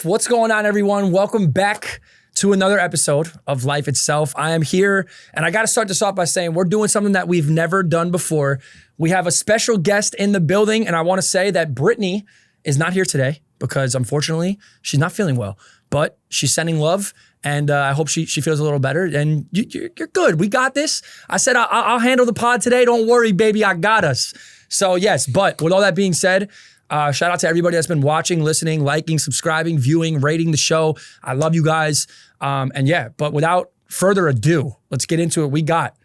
What's going on, everyone? Welcome back to another episode of Life Itself. I am here, and I got to start this off by saying we're doing something that we've never done before. We have a special guest in the building, and I want to say that Brittany is not here today because, unfortunately, she's not feeling well. But she's sending love, and I hope she feels a little better. And you're good. We got this. I said I'll handle the pod today. Don't worry, baby. I got us. So, yes, but with all that being said, shout out to everybody that's been watching, listening, liking, subscribing, viewing, rating the show. I love you guys. And yeah, but without further ado, let's get into it. We got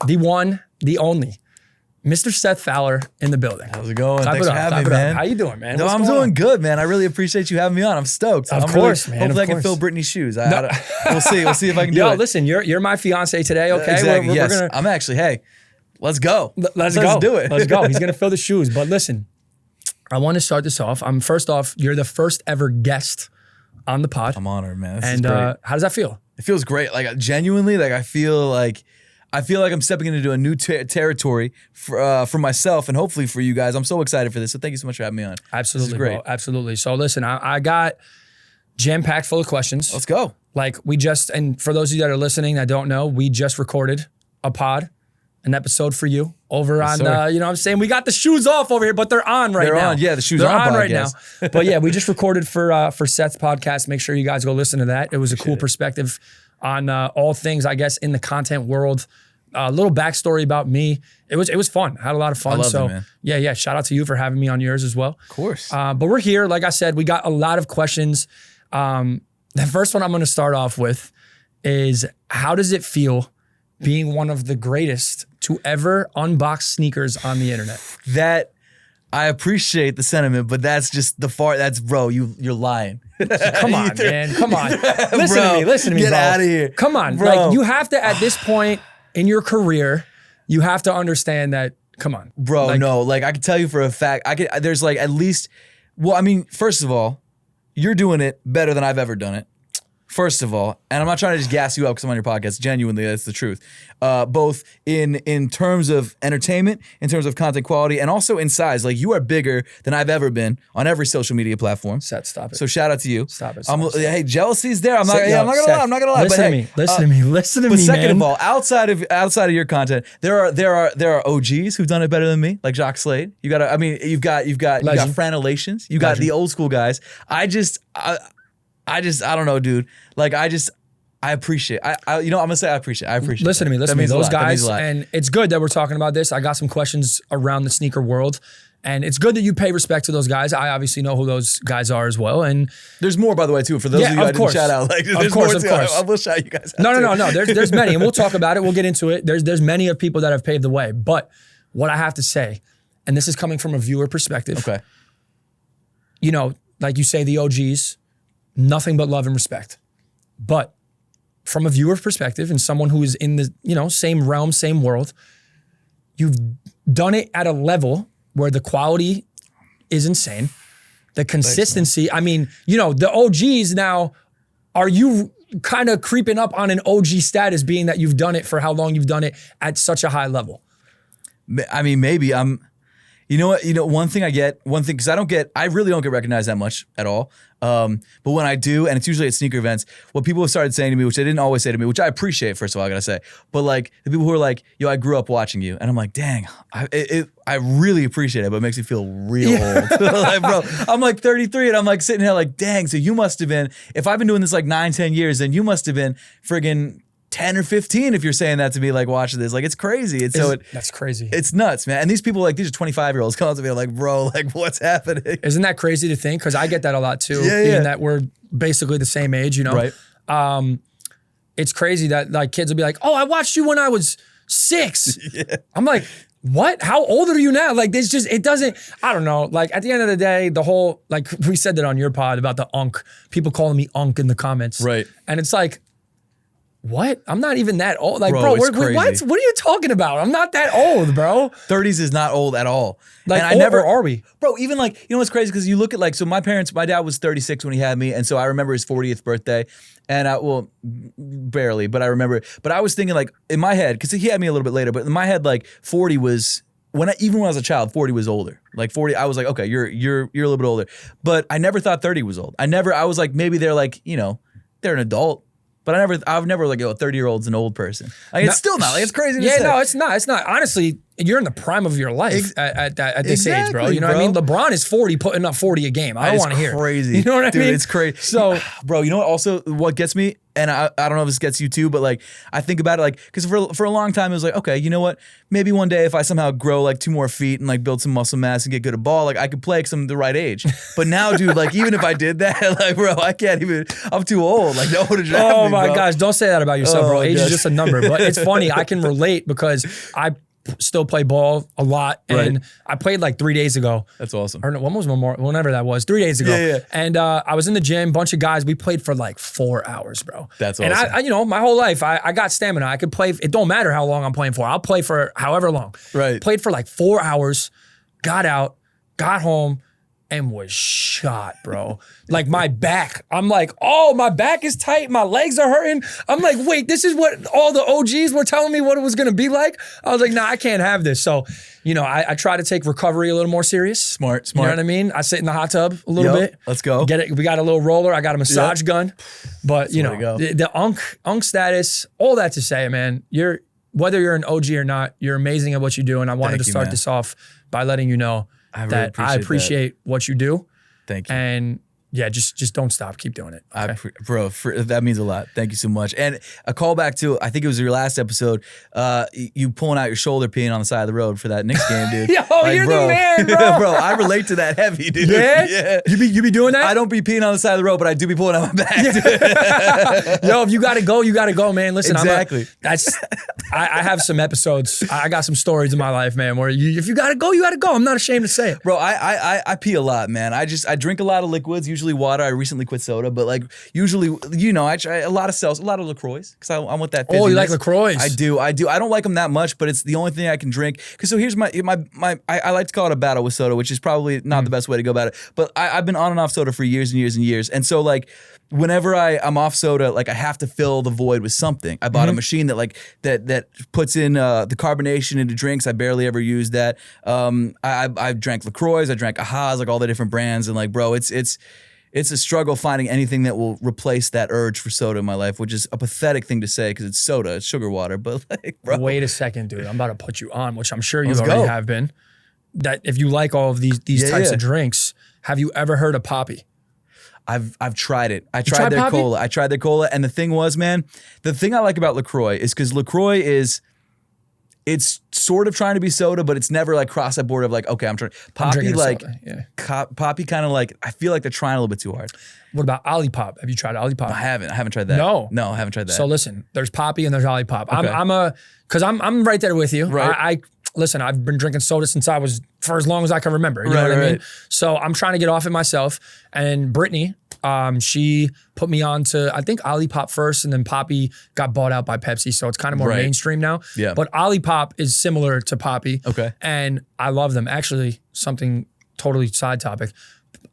the one, the only, Mr. Seth Fowler in the building. How's it going? Thanks for having me, man. How you doing, man? No, I'm doing good, man. I really appreciate you having me on. I'm stoked. Of course, man. Hopefully I can fill Brittany's shoes. We'll see. We'll see if I can do it. Yo, listen, you're my fiance today, okay? Exactly. Yes. I'm actually, hey, let's go. Let's do it. Let's go. He's going to fill the shoes. But listen, I want to start this off. First off, you're the first ever guest on the pod. I'm honored, man. This is great. How does that feel? It feels great. Like genuinely, like I feel like I'm stepping into a new territory for myself and hopefully for you guys. I'm so excited for this. So thank you so much for having me on. Absolutely, this is great. Bro. Absolutely. So listen, I got jam-packed full of questions. Let's go. Like and for those of you that are listening that don't know, we just recorded an episode for you over on, you know what I'm saying? We got the shoes off over here, but they're on right now. They're on, yeah, the shoes are on right now. But yeah, we just recorded for Seth's podcast. Make sure you guys go listen to that. It was a cool perspective on all things, I guess, in the content world. A little backstory about me. It was fun. I had a lot of fun. I love it, man. Yeah. Shout out to you for having me on yours as well. Of course. But we're here. Like I said, we got a lot of questions. The first one I'm going to start off with is, how does it feel being one of the greatest to ever unbox sneakers on the internet? That, I appreciate the sentiment, but that's just bro, you're lying. Come on, man. Come on. Listen to me, Get bro. out of here. Come on. Bro. Like, you have to, at this point in your career, you have to understand that, come on. Bro, like I can tell you for a fact, there's like at least, well, I mean, first of all, you're doing it better than I've ever done it. First of all, and I'm not trying to just gas you up because I'm on your podcast. Genuinely, that's the truth. Both in terms of entertainment, in terms of content quality, and also in size. Like, you are bigger than I've ever been on every social media platform. Seth, stop it. So shout out to you. Stop it. Hey, jealousy's there. I'm not gonna lie. Listen to me, But second of all, outside of your content, there are OGs who've done it better than me, like Jacques Slade. You've got Franelations. You got the old school guys. I don't know, dude. Like, I appreciate. I'm gonna say I appreciate. Listen to me. Those guys, and it's good that we're talking about this. I got some questions around the sneaker world, and it's good that you pay respect to those guys. I obviously know who those guys are as well, and there's more, by the way, too. For those of you I didn't shout out, like, of course. I will shout you guys out. No. There's many, and we'll talk about it. We'll get into it. There's many of people that have paved the way, but what I have to say, and this is coming from a viewer perspective. Okay. You know, like you say, the OGs. Nothing but love and respect. But from a viewer perspective and someone who is in the, same realm, same world, you've done it at a level where the quality is insane. The consistency, thanks, the OGs now, are you kind of creeping up on an OG status being that you've done it for how long you've done it at such a high level? I mean, maybe I'm, one thing, because I really don't get recognized that much at all. But when I do, and it's usually at sneaker events, what people have started saying to me, which they didn't always say to me, which I appreciate, first of all, I gotta say, but like the people who are like, yo, I grew up watching you. And I'm like, dang, I really appreciate it, but it makes me feel real old. Like, bro, I'm like 33 and I'm like sitting here like, dang, so you must have been, if I've been doing this like 9-10 years, then you must have been friggin' 10 or 15 if you're saying that to me, like, watching this. Like, it's crazy. That's crazy. It's nuts, man. And these people, like, these are 25-years come up to me like, bro, like, what's happening? Isn't that crazy to think? Because I get that a lot too, being that we're basically the same age, Right. It's crazy that like kids will be like, oh, I watched you when I was 6. Yeah. I'm like, what? How old are you now? Like, it doesn't, I don't know. Like, at the end of the day, the whole, like, we said that on your pod about the unk, people calling me unk in the comments. Right. And it's like, what? I'm not even that old. Like, bro, what are you talking about? I'm not that old, bro. 30s is not old at all. Like, and are we? Bro, even like, what's crazy? Because you look at like, so my dad was 36 when he had me. And so I remember his 40th birthday. And barely, but I remember. But I was thinking like, in my head, because he had me a little bit later, but in my head, like 40 was even when I was a child, 40 was older. Like 40, I was like, okay, you're a little bit older. But I never thought 30 was old. I was like, maybe they're like, they're an adult. But I've never like, 30-year-old's an old person. Like, it's still not. Like, it's crazy to say. No, it's not. It's not. Honestly, you're in the prime of your life at this age, bro. You know what I mean? LeBron is 40, putting up 40 a game. I don't want to hear. Crazy. You know what I mean? It's crazy. So, bro, you know what? Also, what gets me, and I don't know if this gets you too, but like I think about it like because for a long time it was like, okay, you know what? Maybe one day if I somehow grow like 2 more feet and like build some muscle mass and get good at ball, like I could play because I'm the right age. But now, dude, like even if I did that, like bro, I can't even. I'm too old. Like no one to draft me, oh my bro. gosh, don't say that about yourself, bro. Age gosh. is just a number. But it's funny. I can relate because I still play ball a lot, and I played like 3 days ago. That's awesome. Or no, when was Memorial? Whenever that was, 3 days ago. Yeah. And I was in the gym, bunch of guys. We played for like 4 hours, bro. That's awesome. And I my whole life, I got stamina. I could play. It don't matter how long I'm playing for. I'll play for however long. Right. Played for like 4 hours. Got out. Got home. And was shot, bro. Like my back. I'm like, oh, my back is tight. My legs are hurting. I'm like, wait, this is what all the OGs were telling me what it was gonna be like. I was like, nah, I can't have this. So, I try to take recovery a little more serious. Smart. You know what I mean? I sit in the hot tub a little bit. Let's go. Get it. We got a little roller. I got a massage gun. But the unk status, all that to say, man, whether you're an OG or not, you're amazing at what you do. And I wanted to start this off by letting you know that I appreciate what you do. Thank you. And yeah, just don't stop. Keep doing it. Okay? That means a lot. Thank you so much. And a callback to, I think it was your last episode, you pulling out your shoulder peeing on the side of the road for that Knicks game, dude. Yo, like, you're the man, bro. Bro, I relate to that heavy, dude. Yeah? You be doing that? I don't be peeing on the side of the road, but I do be pulling out my back. Yo, if you gotta go, man. Listen, exactly. I have some episodes. I got some stories in my life, man, where if you gotta go, you gotta go. I'm not ashamed to say it. Bro, I pee a lot, man. I drink a lot of liquids, usually water. I recently quit soda, but like usually, I try a lot of a lot of LaCroix because I want that. Oh, you like LaCroix? I do. I don't like them that much, but it's the only thing I can drink. Because so here's I like to call it a battle with soda, which is probably not the best way to go about it. But I've been on and off soda for years and years and years, and so like whenever I'm off soda, like I have to fill the void with something. I bought a machine that puts in the carbonation into drinks. I barely ever use that. I drank LaCroix, I drank Aha's, like all the different brands, and like bro, it's a struggle finding anything that will replace that urge for soda in my life, which is a pathetic thing to say because it's soda, it's sugar water. But like, bro, wait a second, dude. I'm about to put you on, which I'm sure you already have been. That if you like all of these types of drinks, have you ever heard of Poppy? I've tried it. I tried their cola. I tried their cola, and the thing was, man, the thing I like about LaCroix is because LaCroix it's sort of trying to be soda, but it's never like cross that border of like, okay, I'm trying. Poppy like, Poppy kind of like, I feel like they're trying a little bit too hard. What about Olipop? Have you tried Olipop? I haven't tried that. No, I haven't tried that. So listen, there's Poppy and there's Olipop. Okay. I'm right there with you. Right. Listen, I've been drinking soda since I was, for as long as I can remember. You know what I mean? So I'm trying to get off it myself. And Brittany, she put me on to, I think Olipop first, and then Poppy got bought out by Pepsi. So it's kind of more mainstream now. Yeah. But Olipop is similar to Poppy. Okay. And I love them. Actually, something totally side topic.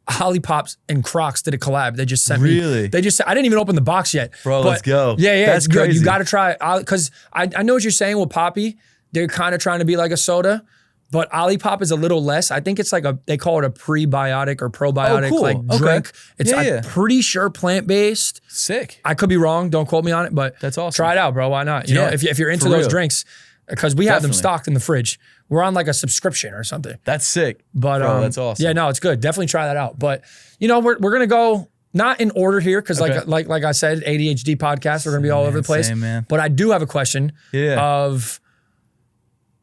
Olipop and Crocs did a collab. They just sent me. Really? They just, I didn't even open the box yet. Bro, let's go. Yeah. That's crazy. You got to try it. Because I know what you're saying with Poppy. They're kind of trying to be like a soda, but Olipop is a little less. I think it's like they call it a prebiotic or probiotic drink. It's I'm pretty sure plant-based. Sick. I could be wrong. Don't quote me on it, but that's awesome. Try it out, bro. Why not? You know, if you're into those drinks, because we have them stocked in the fridge. We're on like a subscription or something. That's sick. But bro, that's awesome. Yeah, no, it's good. Definitely try that out. But we're gonna go not in order here because like I said, ADHD podcast. We're gonna be all over the place. Same, man. But I do have a question. Of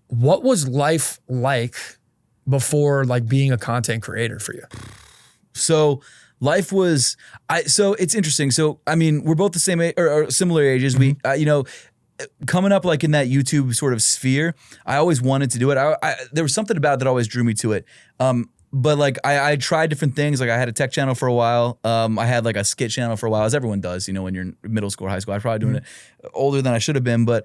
what was life like before like being a content creator for you? So life was, so it's interesting. So, I mean, we're both the same age or similar ages. We, coming up like in that YouTube sort of sphere, I always wanted to do it. There was something about it that always drew me to it. But like I tried different things. Like I had a tech channel for a while. I had like a skit channel for a while, as everyone does, when you're in middle school or high school. I was probably doing it older than I should have been, but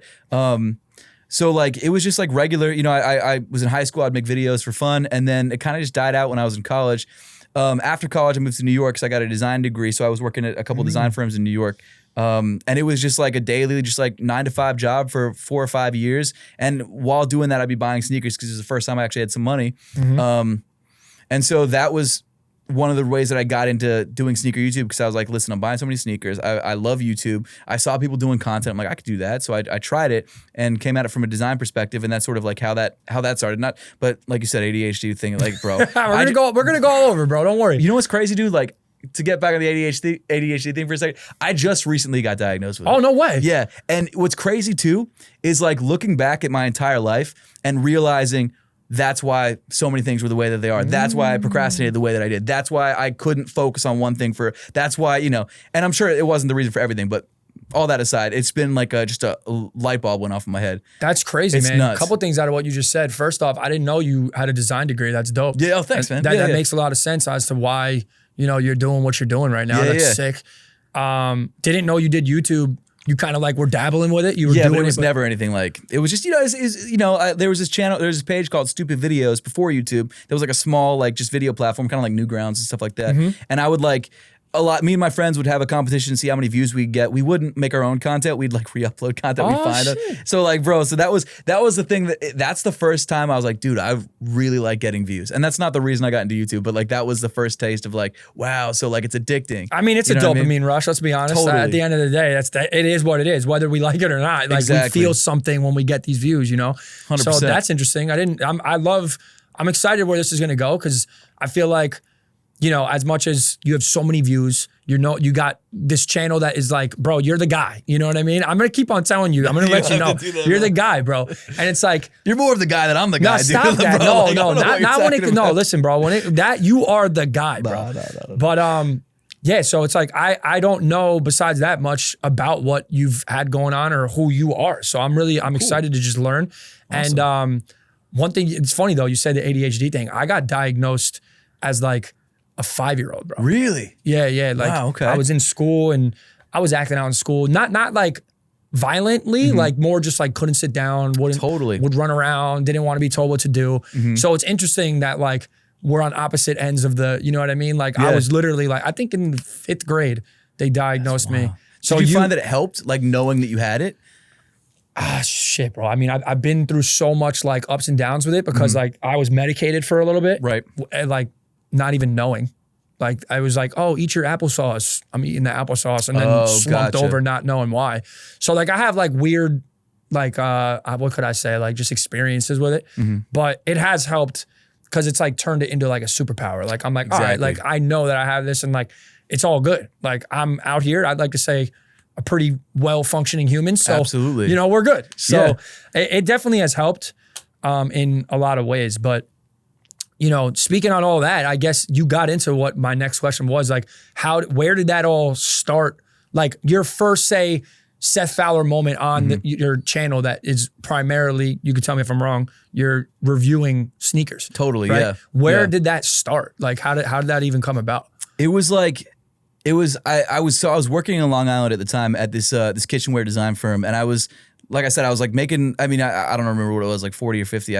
so like it was just like regular, I was in high school, I'd make videos for fun, and then it kind of just died out when I was in college. After college, I moved to New York because I got a design degree, so I was working at a couple design firms in New York. And it was just like a daily, just like 9 to 5 job for 4 or 5 years. And while doing that, I'd be buying sneakers because it was the first time I actually had some money. And so that was one of the ways that I got into doing sneaker YouTube, because I was like, listen, I'm buying so many sneakers. I love YouTube. I saw people doing content. I'm like, I could do that. So I tried it and came at it from a design perspective, and that's sort of like how that started. But like you said, ADHD thing, like, bro, we're gonna go all over, bro. Don't worry. You know what's crazy, dude? Like, to get back on the ADHD thing for a second, I just recently got diagnosed with it. Oh, no way. Yeah. And what's crazy too is like looking back at my entire life and realizing that's why so many things were the way that they are. That's why I procrastinated the way that I did. That's why I couldn't focus on one thing that's why, and I'm sure it wasn't the reason for everything, but all that aside, it's been like just a light bulb went off in my head. That's crazy, It's man. nuts. A couple things out of what you just said. First off, I didn't know you had a design degree. That's dope. Yeah, oh, thanks, man. That makes a lot of sense as to why, you're doing what you're doing right now. Yeah, That's sick. Didn't know you did YouTube. You kind of like were dabbling with it. You were doing but it was never anything like, it was just, there was this channel, there was this page called Stupid Videos before YouTube. There was like a small, like just video platform, kind of like Newgrounds and stuff like that. And I would like, me and my friends would have a competition to see how many views we'd get. We wouldn't make our own content. We'd like re-upload content we'd find. So like, bro, so that was the thing that's the first time I was like, dude, I really like getting views. And that's not the reason I got into YouTube, but like that was the first taste of like, wow, so like it's addicting. I mean, it's a dopamine rush, let's be honest. Totally. At the end of the day, it is what it is, whether we like it or not. Like Exactly. we feel something when we get these views, 100%. So that's interesting. I'm excited where this is gonna go, because I feel like, as much as you have so many views, you got this channel that is like, bro, you're the guy. You know what I mean? I'm gonna keep on telling you. I'm gonna let you know you're the guy, bro. And it's like, you're more of the guy than I'm the guy. No, stop that. Bro. No, listen, bro. You are the guy, bro. No. But yeah. So it's like I don't know besides that much about what you've had going on or who you are. So I'm excited to just learn. Awesome. And one thing, it's funny though. You said the ADHD thing. I got diagnosed as like a 5-year-old, bro. Really? Yeah. Like, wow, okay. I was in school and I was acting out in school. Not like violently, like more just like couldn't sit down, would run around, didn't want to be told what to do. So it's interesting that like we're on opposite ends of the, you know what I mean? Like I was literally like, I think in 5th grade, they diagnosed me. So did you find that it helped, like knowing that you had it? Shit, bro. I mean, I've been through so much like ups and downs with it because like I was medicated for a little bit. Right. And like not even knowing. Like I was like, oh, eat your applesauce. I'm eating the applesauce and then slumped over not knowing why. So like I have like weird, like what could I say? Like just experiences with it. But it has helped because it's like turned it into like a superpower. Like I'm like, all right, like I know that I have this and like it's all good. Like I'm out here, I'd like to say a pretty well-functioning human. So absolutely. We're good. So it definitely has helped in a lot of ways. But speaking on all that, I guess you got into what my next question was, like where did that all start? Like your first, say, Seth Fowler moment on your channel that is primarily, you could tell me if I'm wrong, you're reviewing sneakers. Totally, right? yeah. Where did that start? Like how did that even come about? I was working in Long Island at the time at this kitchenware design firm, and I was, like I said, I was like making, I don't remember what it was, like 40 or 50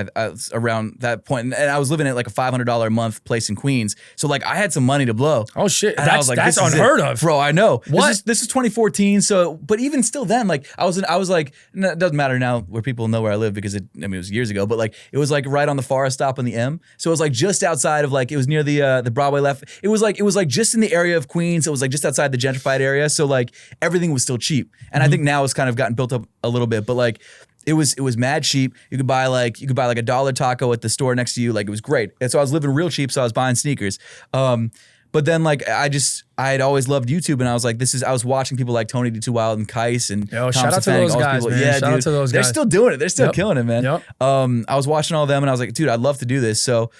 around that point. And I was living at like a $500 a month place in Queens. So like I had some money to blow. Oh shit. And I was like, that's unheard of. Bro, I know. What? This is 2014. So, but even still then, like I was like, it doesn't matter now where people know where I live because it was years ago, but like it was like right on the Forest stop on the M. So it was like just outside of like, it was near the Broadway left. It was like just in the area of Queens. It was like just outside the gentrified area. So like everything was still cheap. And I think now it's kind of gotten built up a little bit, but like it was mad cheap. You could buy like $1 taco at the store next to you. Like it was great. And so I was living real cheap. So I was buying sneakers. But then like I had always loved YouTube, and I was like, I was watching people like Tony D. Too Wild and Kais and shout out to those guys, man. Yeah, shout out to those guys. They're still doing it. They're still killing it, man. Yep. I was watching all of them, and I was like, dude, I'd love to do this. So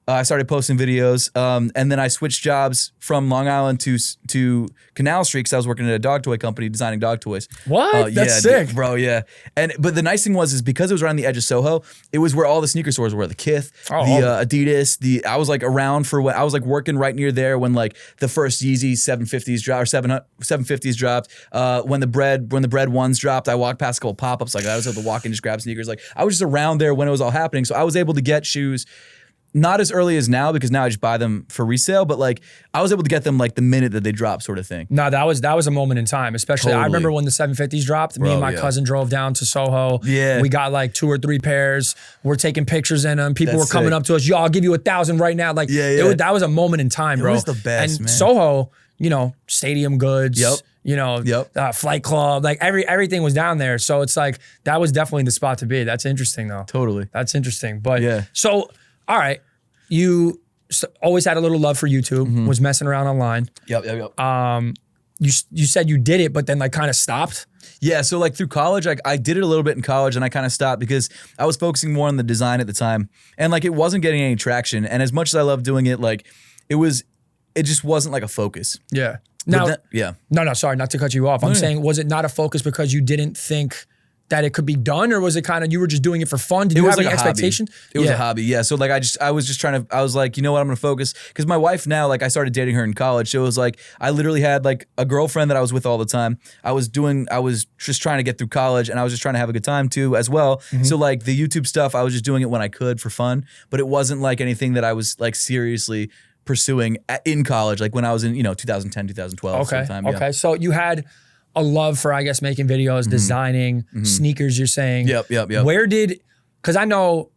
I started posting videos, and then I switched jobs from Long Island to Canal Street because I was working at a dog toy company designing dog toys. What? That's sick, dude, bro. Yeah, but the nice thing was because it was around the edge of Soho, it was where all the sneaker stores were. The Kith, the Adidas. I was like around for when I was like working right near there when like the first Yeezy 750s dropped or 750s dropped. When the bread ones dropped, I walked past a couple pop ups. Like I was able to walk in, just grab sneakers. Like I was just around there when it was all happening, so I was able to get shoes not as early as now because now I just buy them for resale, but like I was able to get them like the minute that they drop sort of thing. No, that was a moment in time, especially I Totally. remember when the 750s dropped, me and my cousin drove down to Soho. Yeah. We got like 2 or 3 pairs. We're taking pictures in them. People That's were coming sick. up to us, yo, I'll give you 1,000 right now. Like that was a moment in time, bro. It was the best, and man. Soho, you know, Stadium Goods, Yep. you know, Yep. Flight Club, like everything was down there. So it's like, that was definitely the spot to be. That's interesting though. Totally. That's interesting. But Yeah. so, all right, you always had a little love for YouTube, was messing around online. Yep. You said you did it, but then like kind of stopped. Yeah, so like through college, I did it a little bit in college and I kind of stopped because I was focusing more on the design at the time. And like it wasn't getting any traction. And as much as I loved doing it, like it just wasn't like a focus. Yeah. Now, yeah. No, sorry, not to cut you off. I'm saying, was it not a focus because you didn't think that it could be done, or was it kind of you were just doing it for fun? Did you have like any expectation? It was a hobby, yeah. So like I was just trying to, I was like, you know what, I'm gonna focus. Because my wife now, like I started dating her in college. So it was like, I literally had like a girlfriend that I was with all the time. I was just trying to get through college and I was just trying to have a good time too as well. So like the YouTube stuff, I was just doing it when I could for fun. But it wasn't like anything that I was like seriously pursuing in college, like when I was in, 2010, 2012. Okay, sometime, yeah. okay. So you had a love for, I guess, making videos, designing, sneakers, you're saying. Yep. Where did, because I know,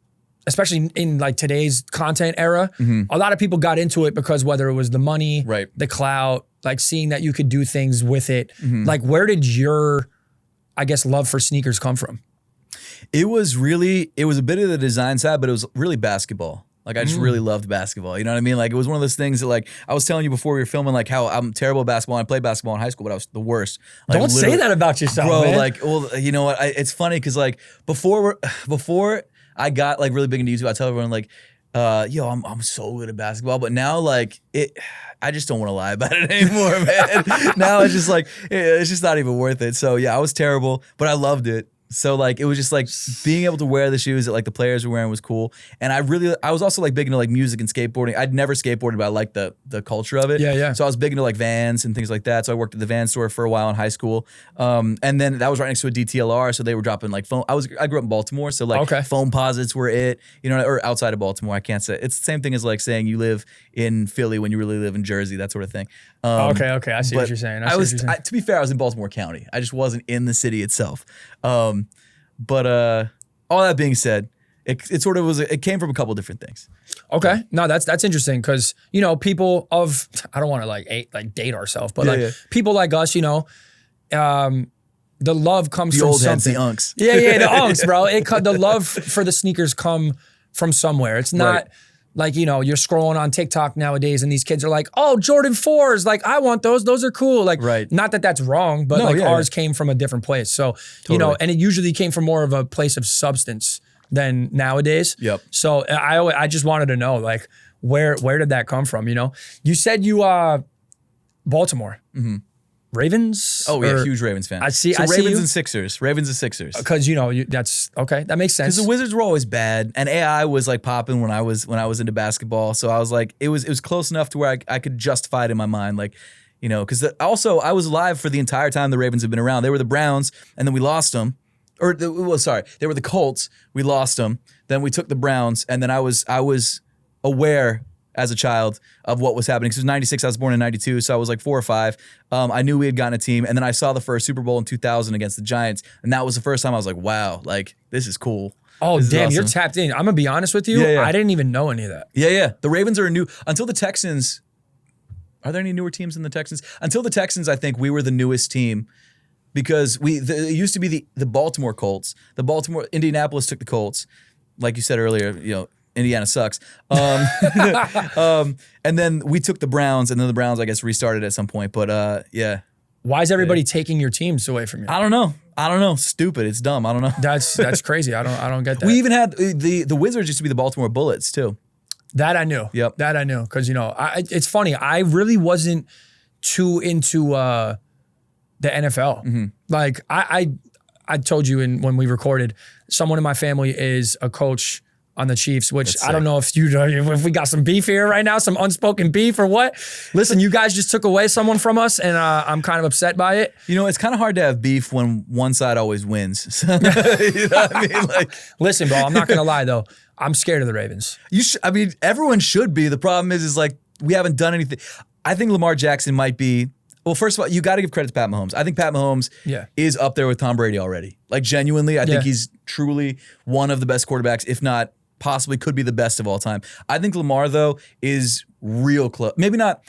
especially in like today's content era, a lot of people got into it because whether it was the money, Right. the clout, like seeing that you could do things with it. Like where did your, I guess, love for sneakers come from? It was a bit of the design side, but it was really basketball. Like I just really loved basketball. You know what I mean? Like it was one of those things that like I was telling you before we were filming, like how I'm terrible at basketball. I played basketball in high school, but I was the worst. Like, Don't say that about yourself, bro. man. Like, well, you know what? It's funny because like before I got like really big into YouTube, I tell everyone like, yo, I'm so good at basketball, but now like I just don't want to lie about it anymore, man. Now it's just like it's just not even worth it. So yeah, I was terrible, but I loved it. So like it was just like being able to wear the shoes that like the players were wearing was cool. And I was also like big into like music and skateboarding. I'd never skateboarded, but I liked the culture of it. Yeah. So I was big into like Vans and things like that. So I worked at the Vans store for a while in high school. And then that was right next to a DTLR. So they were dropping like foam. I grew up in Baltimore. So like foam posits were it, or outside of Baltimore. I can't say it's the same thing as like saying you live in Philly when you really live in Jersey, that sort of thing. Okay. I see what you're saying. To be fair, I was in Baltimore County. I just wasn't in the city itself. But all that being said, it sort of was. It came from a couple different things. Okay, no, that's interesting because people of I don't want to like date ourselves, but people like us, the love comes from old heads, something. the unks. Yeah, the unks, bro. The love for the sneakers come from somewhere. It's not. Right. Like, you're scrolling on TikTok nowadays and these kids are like, oh, Jordan 4s, like, I want those. Those are cool. Like, not that that's wrong, but ours came from a different place. So, and it usually came from more of a place of substance than nowadays. Yep. So I just wanted to know, like, where did that come from, You said you, Baltimore. Ravens? Oh yeah, huge Ravens fan. I see Ravens you. and Sixers. Ravens and Sixers. Because that's okay. That makes sense. Because the Wizards were always bad, and AI was like popping when I was into basketball. So I was like, it was close enough to where I could justify it in my mind, like, because also I was alive for the entire time the Ravens have been around. They were the Browns, and then we lost them. They were the Colts. We lost them. Then we took the Browns, and then I was aware as a child of what was happening. Because it was 96, I was born in 92, so I was like 4 or 5. I knew we had gotten a team, and then I saw the first Super Bowl in 2000 against the Giants, and that was the first time I was like, wow, like, this is cool. Oh, this damn, is you're awesome. tapped in. I'm going to be honest with you. Yeah. I didn't even know any of that. Yeah. The Ravens are until the Texans, are there any newer teams than the Texans? Until the Texans, I think we were the newest team because it used to be the Baltimore Colts. Indianapolis took the Colts. Like you said earlier, Indiana sucks. And then we took the Browns, and then the Browns, I guess, restarted at some point. But yeah. Why is everybody taking your teams away from you? I don't know. Stupid. It's dumb. I don't know. That's crazy. I don't get that. We even had the Wizards used to be the Baltimore Bullets too. That I knew. Yep. That I knew because it's funny. I really wasn't too into the NFL. Like I told you when we recorded, someone in my family is a coach on the Chiefs, which I don't know if we got some beef here right now, some unspoken beef or what. Listen, you guys just took away someone from us, and I'm kind of upset by it. You know, it's kind of hard to have beef when one side always wins. You know what I mean? Like, listen, bro, I'm not gonna lie though. I'm scared of the Ravens. I mean, everyone should be. The problem is like we haven't done anything. I think Lamar Jackson might be. Well, first of all, you got to give credit to Pat Mahomes. I think Pat Mahomes is up there with Tom Brady already. Like genuinely, I think he's truly one of the best quarterbacks, if not possibly could be the best of all time. I think Lamar, though, is real close. Maybe not.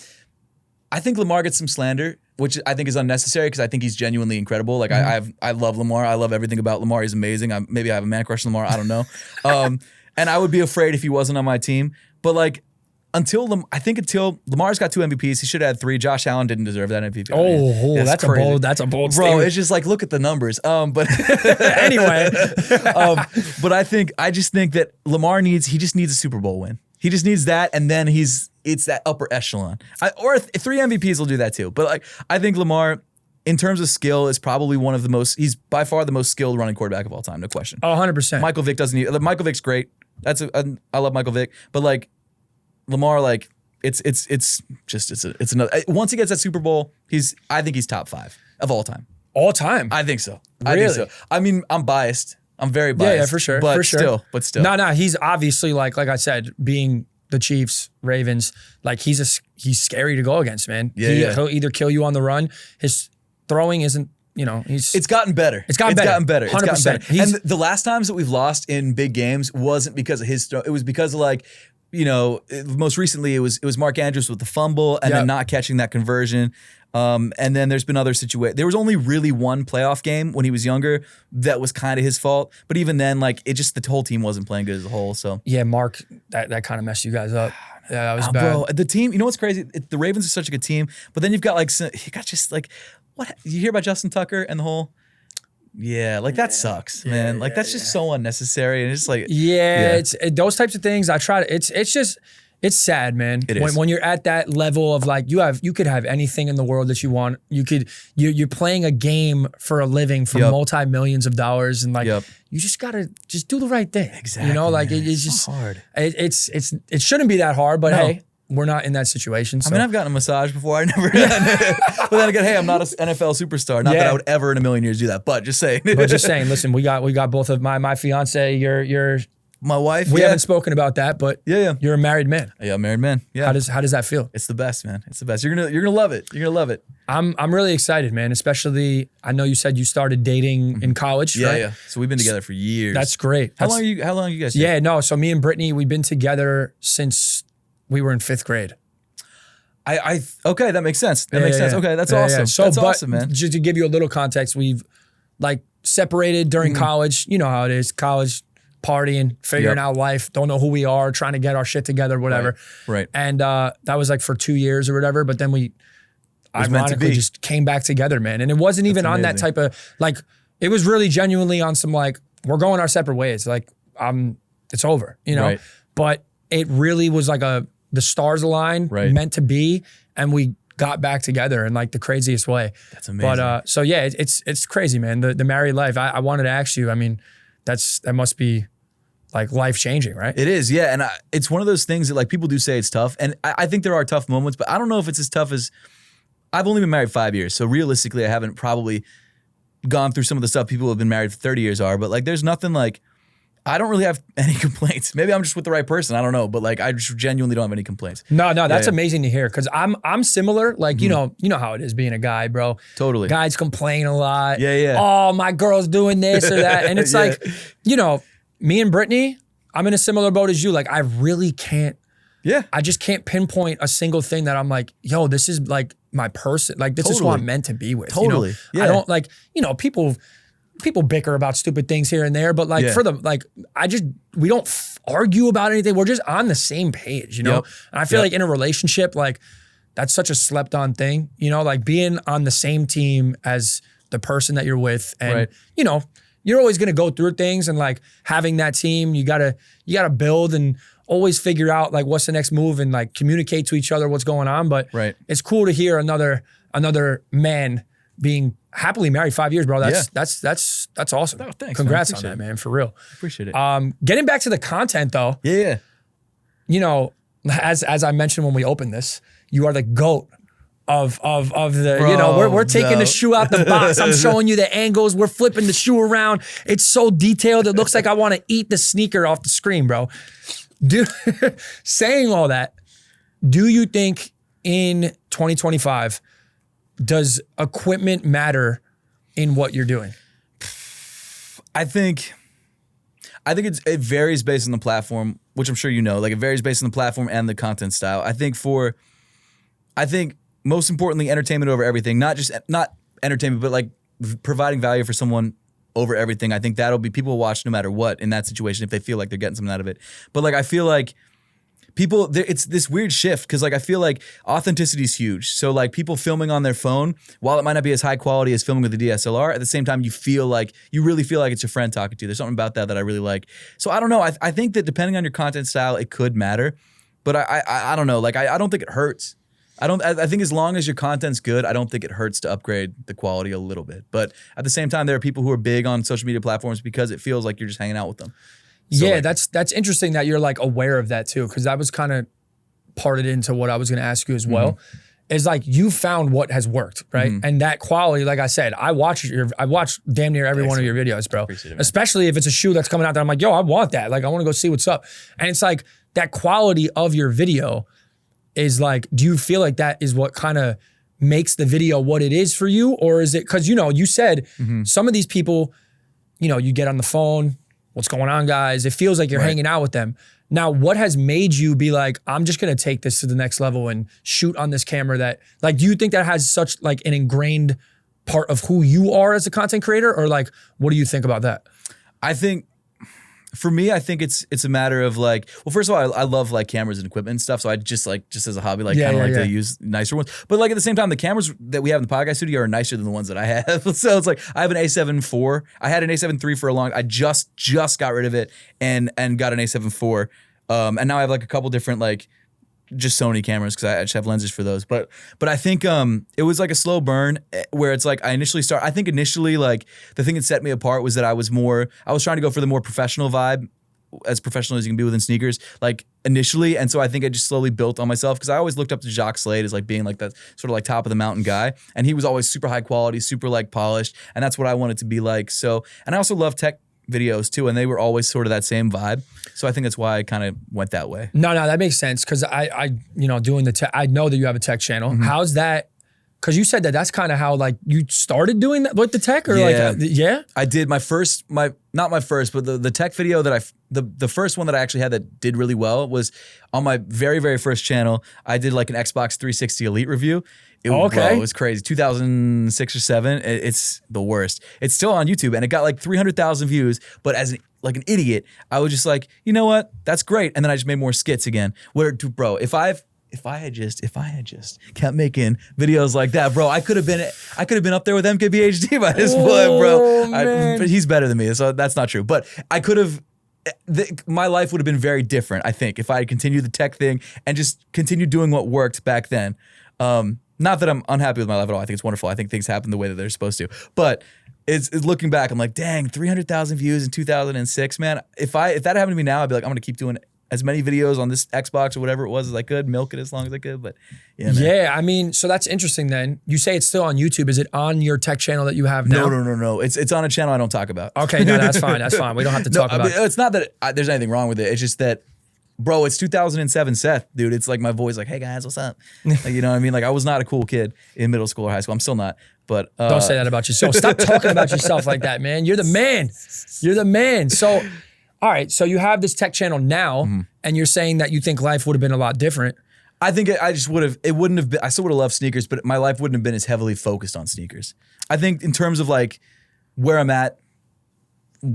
I think Lamar gets some slander, which I think is unnecessary because I think he's genuinely incredible. Like I love Lamar. I love everything about Lamar. He's amazing. Maybe I have a man crush on Lamar. I don't know. And I would be afraid if he wasn't on my team. But like until Lamar's got 2 MVPs, he should have had 3. Josh Allen didn't deserve that MVP. That's crazy. That's a bold bro. statement. It's just like look at the numbers. But anyway, but I just think that Lamar just needs a Super Bowl win. He just needs that, and then it's that upper echelon. Or 3 MVPs will do that too. But like I think Lamar, in terms of skill, is probably one of the most. He's by far the most skilled running quarterback of all time, no question. 100%. Michael Vick doesn't need. Michael Vick's great. I love Michael Vick, but like. Lamar, like it's another. Once he gets that Super Bowl, I think he's top 5 of all time. All time. I think so. Really? I think so. I mean, I'm biased. I'm very biased. Yeah, for sure. But still. No, he's obviously like I said, being the Chiefs, Ravens, like he's scary to go against, man. He'll either kill you on the run. His throwing isn't. You know, it's gotten better. It's gotten better. 100%. And the last times that we've lost in big games wasn't because of his throw. It was because of like. You know, most recently it was Mark Andrews with the fumble and then not catching that conversion. And then there's been other situations. There was only really one playoff game when he was younger that was kind of his fault. But even then, like the whole team wasn't playing good as a whole. So yeah, Mark, that kind of messed you guys up. Yeah, that was bad. Bro, the team. You know what's crazy? The Ravens are such a good team, but then you got just like what you hear about Justin Tucker and the whole. Yeah, like that sucks, man. Like that's just so unnecessary, and it's like it's those types of things. I try to. It's sad, man. It is. When you're at that level of like you could have anything in the world that you want. You're playing a game for a living for multi-millions of dollars, and like you just gotta just do the right thing. Exactly. You know, like it's just hard. It shouldn't be that hard, but hey. We're not in that situation. So. I mean, I've gotten a massage before. I never done it. But then again, hey, I'm not an NFL superstar. Not that I would ever in a million years do that. But just saying. Listen, we got both of my fiance. You're my wife. We haven't spoken about that, but you're a married man. Yeah, married man. Yeah. How does that feel? It's the best, man. It's the best. You're gonna love it. You're gonna love it. I'm really excited, man. Especially, I know you said you started dating in college, right? Yeah. So we've been together for years. That's great. How long are you guys? Yeah, no. So me and Brittany, we've been together since we were in 5th grade. Okay, that makes sense. That makes sense. Okay, that's awesome. So, that's awesome, man. Just to give you a little context, we've like separated during college. You know how it is, college, partying, figuring out life, don't know who we are, trying to get our shit together, whatever. Right. And that was like for 2 years or whatever. But then we ironically just came back together, man. And it wasn't even on that type of like. It was really genuinely on some like we're going our separate ways. Like it's over, you know. Right. But it really was like the stars aligned, meant to be, and we got back together in like the craziest way. That's amazing. But so yeah, it's crazy, man. The married life. I wanted to ask you. I mean, that must be like life changing, right? It is, yeah. And it's one of those things that like people do say it's tough, and I think there are tough moments, but I don't know if it's as tough as. I've only been married 5 years, so realistically, I haven't probably gone through some of the stuff people who have been married for 30 years are. But like, there's nothing like. I don't really have any complaints. Maybe I'm just with the right person. I don't know, but like I just genuinely don't have any complaints. No, that's amazing to hear because I'm similar. Like you know how it is being a guy, bro. Totally. Guys complain a lot. Yeah. Oh, my girl's doing this or that, and it's like, me and Brittany, I'm in a similar boat as you. Like I really can't. Yeah. I just can't pinpoint a single thing that I'm like, yo, this is like my person. Like this is who I'm meant to be with. Totally. You know? Yeah. I don't like people bicker about stupid things here and there, but like we don't argue about anything. We're just on the same page, you know? Yep. And I feel like in a relationship, like that's such a slept on thing, you know, like being on the same team as the person that you're with. And, you're always going to go through things and like having that team, you gotta build and always figure out like what's the next move and like communicate to each other what's going on. But it's cool to hear another man being happily married 5 years, bro. That's awesome. Oh, thanks, Congrats man. on that, man, for real. Appreciate it. Getting back to the content though. Yeah. You know, as I mentioned when we opened this, you are the GOAT of the, Bro, you know, we're taking the no. shoe out the box. I'm showing you the angles. We're flipping the shoe around. It's so detailed. It looks like I want to eat the sneaker off the screen, bro. Dude, saying all that, do you think in 2025, does equipment matter in what you're doing? I think it varies based on the platform, which I'm sure you know. Like it varies based on the platform and the content style. I think most importantly, entertainment over everything. Not entertainment, but like providing value for someone over everything. I think that'll be, people will watch no matter what in that situation if they feel like they're getting something out of it. But like I feel like it's this weird shift because like I feel like authenticity is huge. So like people filming on their phone, while it might not be as high quality as filming with a DSLR, at the same time you really feel like it's your friend talking to you. There's something about that I really like. So I don't know. I think that depending on your content style, it could matter, but I don't know. Like I don't think it hurts. I think as long as your content's good, I don't think it hurts to upgrade the quality a little bit. But at the same time, there are people who are big on social media platforms because it feels like you're just hanging out with them. So yeah, like, that's interesting that you're like aware of that too, because that was kind of parted into what I was going to ask you as well. Is like you found what has worked, right? And that quality, like I said, I watch damn near every one of your videos, bro. Especially if it's a shoe that's coming out that I'm like, yo, I want that. Like I want to go see what's up. And it's like that quality of your video is like, do you feel like that is what kind of makes the video what it is for you? Or is it, because, you know, you said some of these people, you know, you get on the phone, what's going on, guys? It feels like you're hanging out with them. Now, what has made you be like, I'm just going to take this to the next level and shoot on this camera that, like, do you think that has such like an ingrained part of who you are as a content creator? Or like, what do you think about that? I think, for me, I think it's a matter of like, well, first of all, I love like cameras and equipment and stuff. So I just as a hobby, like kind of to use nicer ones. But like at the same time, the cameras that we have in the podcast studio are nicer than the ones that I have. So it's like, I have an A7 IV. I had an A7 III for a long, I just got rid of it and got an A7 IV. And now I have like a couple different like just Sony cameras because I just have lenses for those. But I think it was like a slow burn where it's like I think initially like the thing that set me apart was that I was trying to go for the more professional vibe, as professional as you can be within sneakers, like initially. And so I think I just slowly built on myself because I always looked up to Jacques Slade as like being like that sort of like top of the mountain guy. And he was always super high quality, super like polished. And that's what I wanted to be like. So, and I also love tech videos too, and they were always sort of that same vibe. So I think that's why I kind of went that way. No, that makes sense because I you know, doing the tech, I know that you have a tech channel. How's that? Because you said that's kind of how like you started doing that with the tech, or I did not my first, but the tech video that the first one that I actually had that did really well was on my very, very first channel. I did like an Xbox 360 Elite review. It was crazy. 2006 or 7. It's the worst. It's still on YouTube and it got like 300,000 views. But as like an idiot, I was just like, you know what? That's great. And then I just made more skits again. Bro, if I had just kept making videos like that, bro, I could have been up there with MKBHD by this point, bro. But he's better than me, so that's not true. But I could have. My life would have been very different, I think, if I had continued the tech thing and just continued doing what worked back then. Not that I'm unhappy with my life at all. I think it's wonderful. I think things happen the way that they're supposed to. But it's looking back, I'm like, dang, 300,000 views in 2006, man. If that happened to me now, I'd be like, I'm gonna keep doing as many videos on this Xbox or whatever it was as I could, milk it as long as I could. But yeah, man. Yeah, I mean, so that's interesting then. You say it's still on YouTube. Is it on your tech channel that you have now? No. It's on a channel I don't talk about. Okay, no, that's fine. That's fine. We don't have to talk about it. It's not that there's anything wrong with it. It's just that, bro, it's 2007 Seth, dude. It's like my voice like, hey guys, what's up? Like, you know what I mean? Like I was not a cool kid in middle school or high school. I'm still not. But don't say that about yourself. Stop talking about yourself like that, man. You're the man. You're the man. So, all right. So you have this tech channel now, and you're saying that you think life would have been a lot different. I think I still would have loved sneakers, but my life wouldn't have been as heavily focused on sneakers. I think in terms of like where I'm at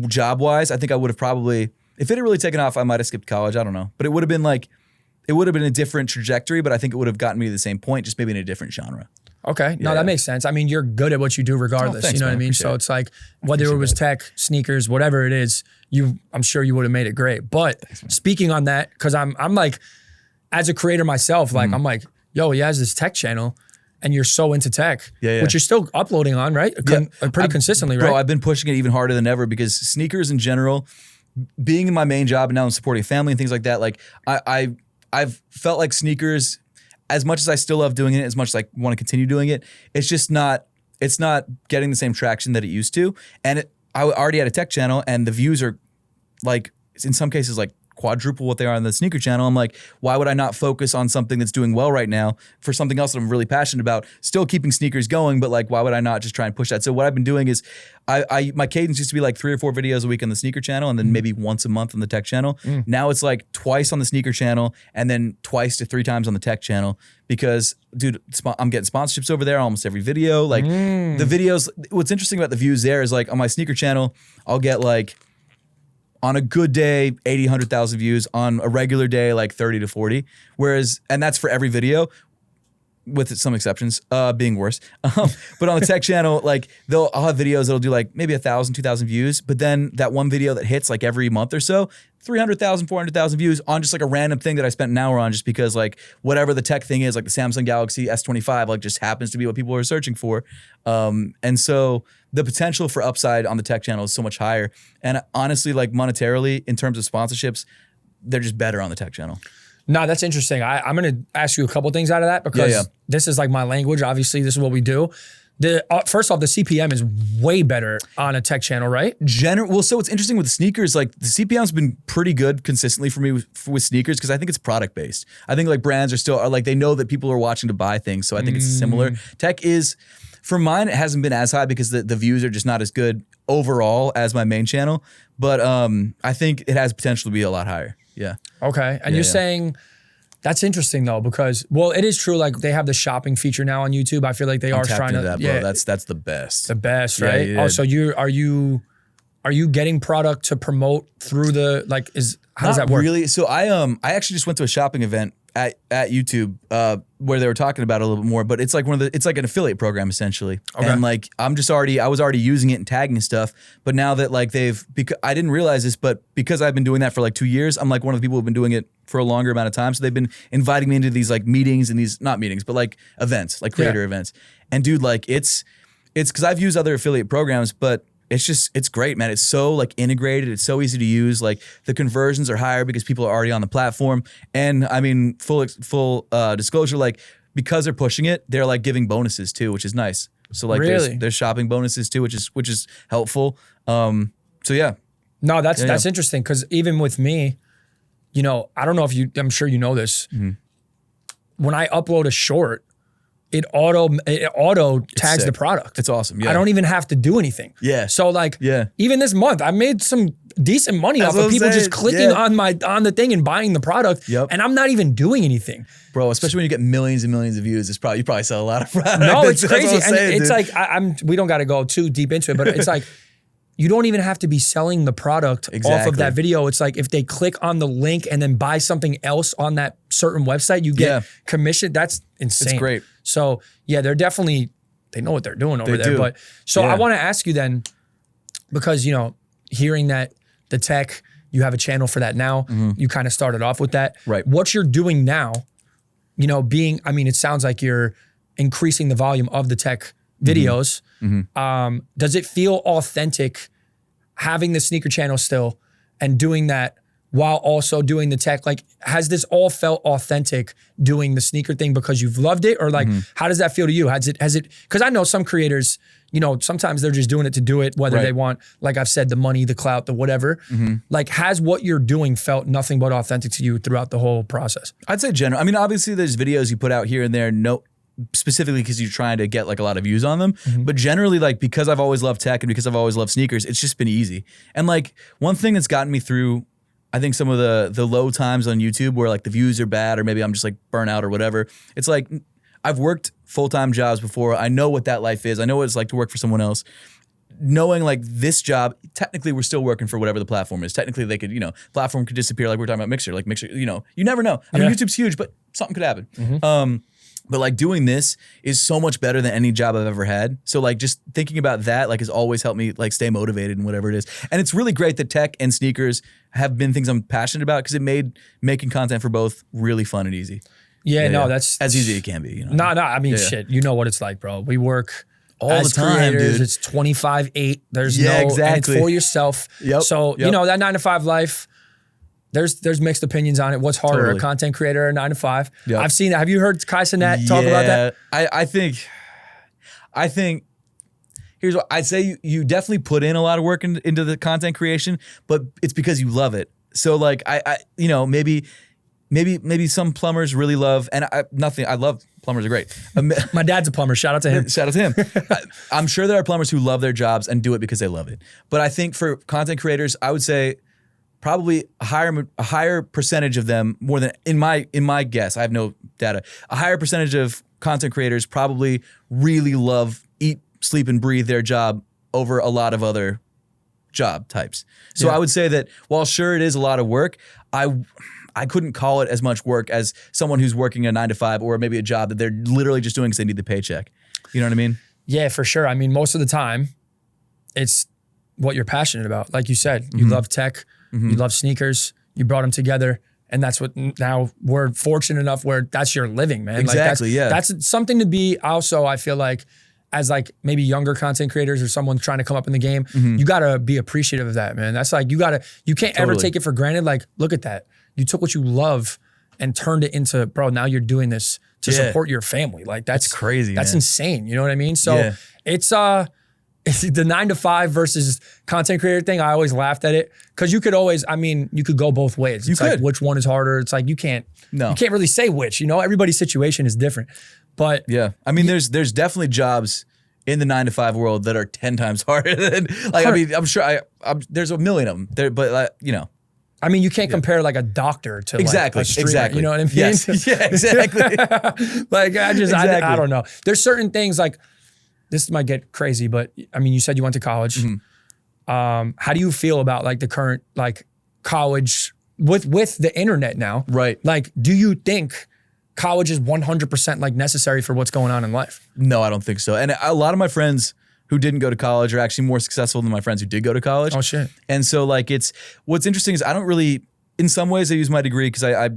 job-wise, I think I would have probably, if it had really taken off, I might have skipped college. I don't know. But it would have been a different trajectory, but I think it would have gotten me to the same point, just maybe in a different genre. Okay. No, that makes sense. I mean, you're good at what you do regardless. Thanks, you know man. what I mean? So it's like, whether it was tech, sneakers, whatever it is, I'm sure you would have made it great. But speaking on that, because I'm like, as a creator myself, like I'm like, yo, he has this tech channel and you're so into tech, Yeah. which you're still uploading on, right? Pretty consistently, right? Bro, I've been pushing it even harder than ever because sneakers in general, being in my main job and now I'm supporting family and things like that, like I've felt like sneakers, as much as I still love doing it, as much as I want to continue doing it, it's not getting the same traction that it used to. And I already had a tech channel and the views are like, in some cases, like quadruple what they are on the sneaker channel. I'm like, why would I not focus on something that's doing well right now for something else that I'm really passionate about, still keeping sneakers going, but like, why would I not just try and push that? So what I've been doing is my cadence used to be like 3 or 4 videos a week on the sneaker channel and then maybe once a month on the tech channel. Now it's like twice on the sneaker channel and then twice to 3 times on the tech channel because, dude, I'm getting sponsorships over there almost every video. Like the videos, what's interesting about the views there is like on my sneaker channel, I'll get like, on a good day, 80, 100,000 views. On a regular day, like 30 to 40. Whereas, and that's for every video, with some exceptions, being worse. But on the tech channel, like I'll have videos that'll do like maybe 1,000, 2,000 views. But then that one video that hits like every month or so, 300,000, 400,000 views on just like a random thing that I spent an hour on just because like whatever the tech thing is, like the Samsung Galaxy S25, like just happens to be what people are searching for. And so the potential for upside on the tech channel is so much higher. And honestly, like monetarily, in terms of sponsorships, they're just better on the tech channel. No, that's interesting. I'm going to ask you a couple things out of that because this is like my language. Obviously, this is what we do. First off, the CPM is way better on a tech channel, right? Well, so what's interesting with sneakers, like the CPM's been pretty good consistently for me with sneakers because I think it's product based. I think like brands are like they know that people are watching to buy things, so I think it's similar. Tech is, for mine, it hasn't been as high because the views are just not as good overall as my main channel, but I think it has potential to be a lot higher. Yeah. Okay, and you're saying. That's interesting though, because it is true. Like they have the shopping feature now on YouTube. I feel like they are trying to. That, bro. That's the best. The best, right? Yeah. Oh, so are you getting product to promote through the like? How does that work? Really? So I actually just went to a shopping event at YouTube where they were talking about it a little bit more, but it's like it's like an affiliate program essentially. Okay. And like I was already using it and tagging and stuff, but now that like I didn't realize this, but because I've been doing that for like 2 years, I'm like one of the people who've been doing it for a longer amount of time. So they've been inviting me into these like meetings and these, not meetings, but like events, like creator events. And dude, like it's because I've used other affiliate programs, but it's great, man. It's so like integrated. It's so easy to use. Like the conversions are higher because people are already on the platform. And I mean, full disclosure, like because they're pushing it, they're like giving bonuses too, which is nice. So like there's shopping bonuses too, which is helpful. So yeah. No, that's interesting because even with me, you know, I don't know if I'm sure you know this. When I upload a short, it auto tags the product. It's awesome. Yeah. I don't even have to do anything. Yeah. So like, even this month, I made some decent money off of people just clicking on the thing and buying the product. Yep. And I'm not even doing anything. Bro, especially when you get millions and millions of views, you probably sell a lot of product. No, it's crazy. And it's dude. like, we don't got to go too deep into it, but it's like, you don't even have to be selling the product off of that video. It's like if they click on the link and then buy something else on that certain website, you get commission. That's insane. It's great. So yeah, they know what they're doing over there. But so I want to ask you then, because you know, hearing that the tech, you have a channel for that now, you kind of started off with that. Right. What you're doing now, you know, it sounds like you're increasing the volume of the tech videos. Does it feel authentic having the sneaker channel still and doing that while also doing the tech? Like, has this all felt authentic doing the sneaker thing because you've loved it? Or like, how does that feel to you? Has it, because I know some creators, you know, sometimes they're just doing it to do it, whether they want, like I've said, the money, the clout, the whatever. Like, has what you're doing felt nothing but authentic to you throughout the whole process? I'd say general. I mean, obviously there's videos you put out here and there, specifically because you're trying to get like a lot of views on them. But generally, like because I've always loved tech and because I've always loved sneakers, it's just been easy. And like one thing that's gotten me through, I think some of the low times on YouTube where like the views are bad or maybe I'm just like burnt out or whatever. It's like I've worked full-time jobs before. I know what that life is. I know what it's like to work for someone else. Knowing like this job, technically we're still working for whatever the platform is. Technically they could, platform could disappear like we're talking about Mixer. Like Mixer, you never know. I mean, YouTube's huge, but something could happen. But like doing this is so much better than any job I've ever had. So like just thinking about that like has always helped me like stay motivated and whatever it is. And it's really great that tech and sneakers have been things I'm passionate about because it made making content for both really fun and easy. Yeah, no, that's as easy as it can be. You know? No, I mean, shit, you know what it's like, bro. We work all as the time, creators, dude. It's 25/8. There's exactly. and it's for yourself. Yep. So, you know, that 9 to 5 life, there's mixed opinions on it. What's harder, a content creator or 9 to 5? Yep. I've seen that. Have you heard Kai Cenat talk about that? I think here's what I'd say. You definitely put in a lot of work into the content creation, but it's because you love it. So like I you know, maybe some plumbers really love, and I love plumbers are great. My dad's a plumber. Shout out to him. Shout out to him. I'm sure there are plumbers who love their jobs and do it because they love it. But I think for content creators, I would say probably a higher percentage of them, more than in my guess, I have no data, a higher percentage of content creators probably really love, eat, sleep, and breathe their job over a lot of other job types. So I would say that while sure it is a lot of work, I couldn't call it as much work as someone who's working a 9 to 5 or maybe a job that they're literally just doing because they need the paycheck. You know what I mean? Yeah, for sure. I mean, most of the time, it's what you're passionate about. Like you said, you love tech, you love sneakers, you brought them together, and that's what now we're fortunate enough where that's your living, man. Exactly, That's something to be also, I feel like, as like maybe younger content creators or someone trying to come up in the game, you gotta be appreciative of that, man. That's like, you can't ever take it for granted. Like, look at that. You took what you love and turned it into, bro, now you're doing this to support your family. Like that's crazy. That's man. insane. You know what I mean? So it's the 9 to 5 versus content creator thing. I always laughed at it because you could always, I mean, you could go both ways. It's like, which one is harder? It's like, you can't really say which, you know, everybody's situation is different. But yeah, I mean, there's definitely jobs in the 9 to 5 world that are 10 times harder than like, I mean, I'm sure there's a million of them there, but you know, I mean, you can't compare like a doctor to like a streamer, you know what I mean? Yes. Yeah, exactly. Like I don't know. There's certain things like, this might get crazy, but I mean, you said you went to college. How do you feel about like the current like college with the internet now? Right. Like, do you think college is 100% like necessary for what's going on in life? No, I don't think so. And a lot of my friends who didn't go to college are actually more successful than my friends who did go to college. Oh shit. And so like what's interesting is I don't really, in some ways I use my degree because I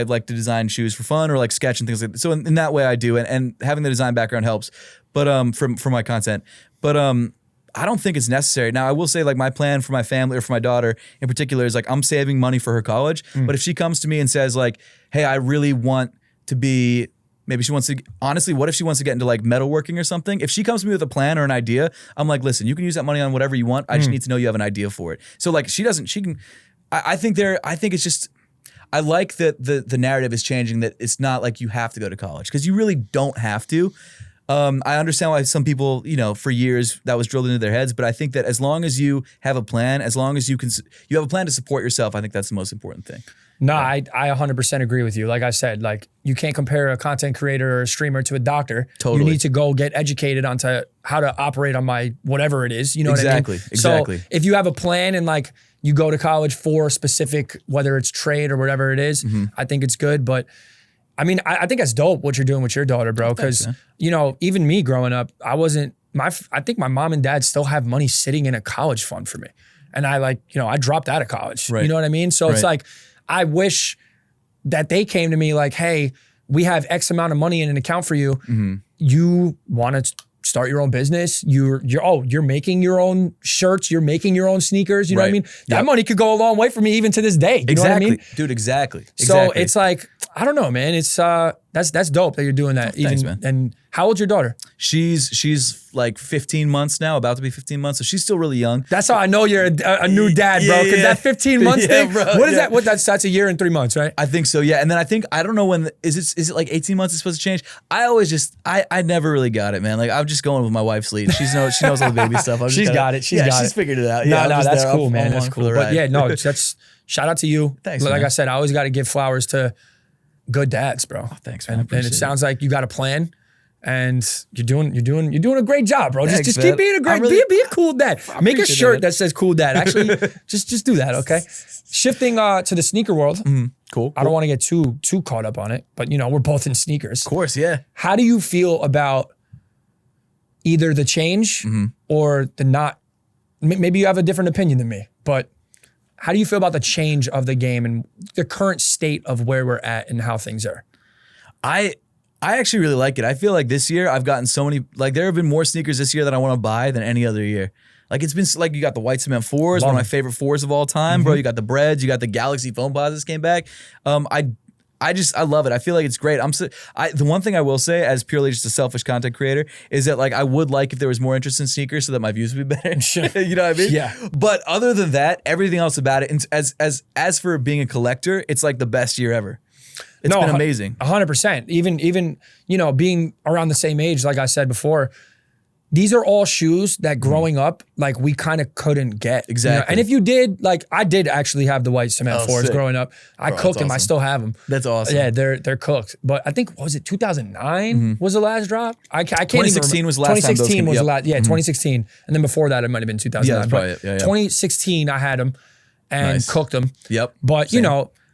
like to design shoes for fun or like sketch and things like that. So in that way I do, and having the design background helps, but for my content. But I don't think it's necessary. Now I will say like my plan for my family or for my daughter in particular is like I'm saving money for her college. But if she comes to me and says like, hey, I really want to be, maybe she wants to, honestly, what if she wants to get into like metalworking or something? If she comes to me with a plan or an idea, I'm like, listen, you can use that money on whatever you want. I just need to know you have an idea for it. So like I think it's just, I like that the narrative is changing, that it's not like you have to go to college because you really don't have to. I understand why some people, you know, for years that was drilled into their heads, but I think that as long as you have a plan, as long as you have a plan to support yourself, I think that's the most important thing. No, I 100% agree with you. Like I said, like you can't compare a content creator or a streamer to a doctor. Totally. You need to go get educated onto how to operate on my whatever it is. You know what I mean? Exactly. So if you have a plan and like you go to college for a specific, whether it's trade or whatever it is, I think it's good. But I mean, I think that's dope what you're doing with your daughter, bro. Because, you know, even me growing up, I think my mom and dad still have money sitting in a college fund for me. And I dropped out of college. Right. You know what I mean? So it's like, I wish that they came to me like, hey, we have X amount of money in an account for you. You want to start your own business. You're making your own shirts. You're making your own sneakers. You know what I mean? That money could go a long way for me even to this day. You know what I mean? Dude, exactly. So it's like, I don't know, man. It's that's dope that you're doing that. Thanks, man. And how old's your daughter? She's like 15 months now, about to be 15 months. So she's still really young. That's how I know you're a new dad, bro. Because that 15 months thing, bro, what is that? That's a year and 3 months, right? I think so, yeah. And then I don't know when, is it like 18 months it's supposed to change? I never really got it, man. Like I'm just going with my wife's lead. She knows all the baby stuff. She's got it. She's figured it out. No, that's cool, man. That's cool. But yeah, no, that's shout out to you. Thanks, like man. I said, I always got to give flowers to good dads, bro. Oh, thanks, man. And it sounds like you got a plan. And you're doing a great job, bro. Thanks, just keep being be a cool dad. Make a shirt that says cool dad. Actually, just do that, okay? Shifting to the sneaker world. Cool. I don't want to get too caught up on it, but you know, we're both in sneakers. Of course, yeah. How do you feel about either the change or the not? Maybe you have a different opinion than me, but how do you feel about the change of the game and the current state of where we're at and how things are? I actually really like it. I feel like this year I've gotten so many, like there have been more sneakers this year that I want to buy than any other year. Like it's been like you got the white cement 4s, one of my favorite 4s of all time, bro. You got the Breads, you got the Galaxy foam posits came back. I love it. I feel like it's great. The one thing I will say, as purely just a selfish content creator, is that like I would like if there was more interest in sneakers so that my views would be better. You know what I mean? Yeah. But other than that, everything else about it, and as for being a collector, it's like the best year ever. It's been amazing. 100%. Even being around the same age, like I said before, these are all shoes that growing up, like we kind of couldn't get. Exactly. And if you did, like I did actually have the white cement 4s sick. growing up. I cooked them. I still have them. That's awesome. Yeah, they're cooked. But I think, was it 2009 was the last drop? I can't 2016 even was the last time those 2016 came- was yep. the last. Yeah, 2016. And then before that, it might have been 2009. Yeah, that's probably but it. Yeah. 2016, I had them and Nice. cooked them. Yep. But, Same.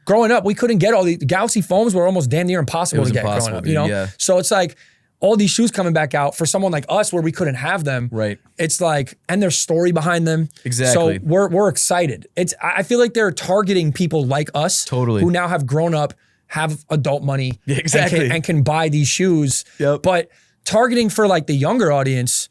growing up, we couldn't get all the Galaxy foams were almost damn near impossible It was to get impossible, growing up, dude, yeah. So it's like all these shoes coming back out for someone like us where we couldn't have them. Right. It's like, and there's story behind them. Exactly. So we're excited. I feel like they're targeting people like us Totally. who now have grown up, have adult money, Yeah, exactly. and can buy these shoes. Yep. But targeting for like the younger audience,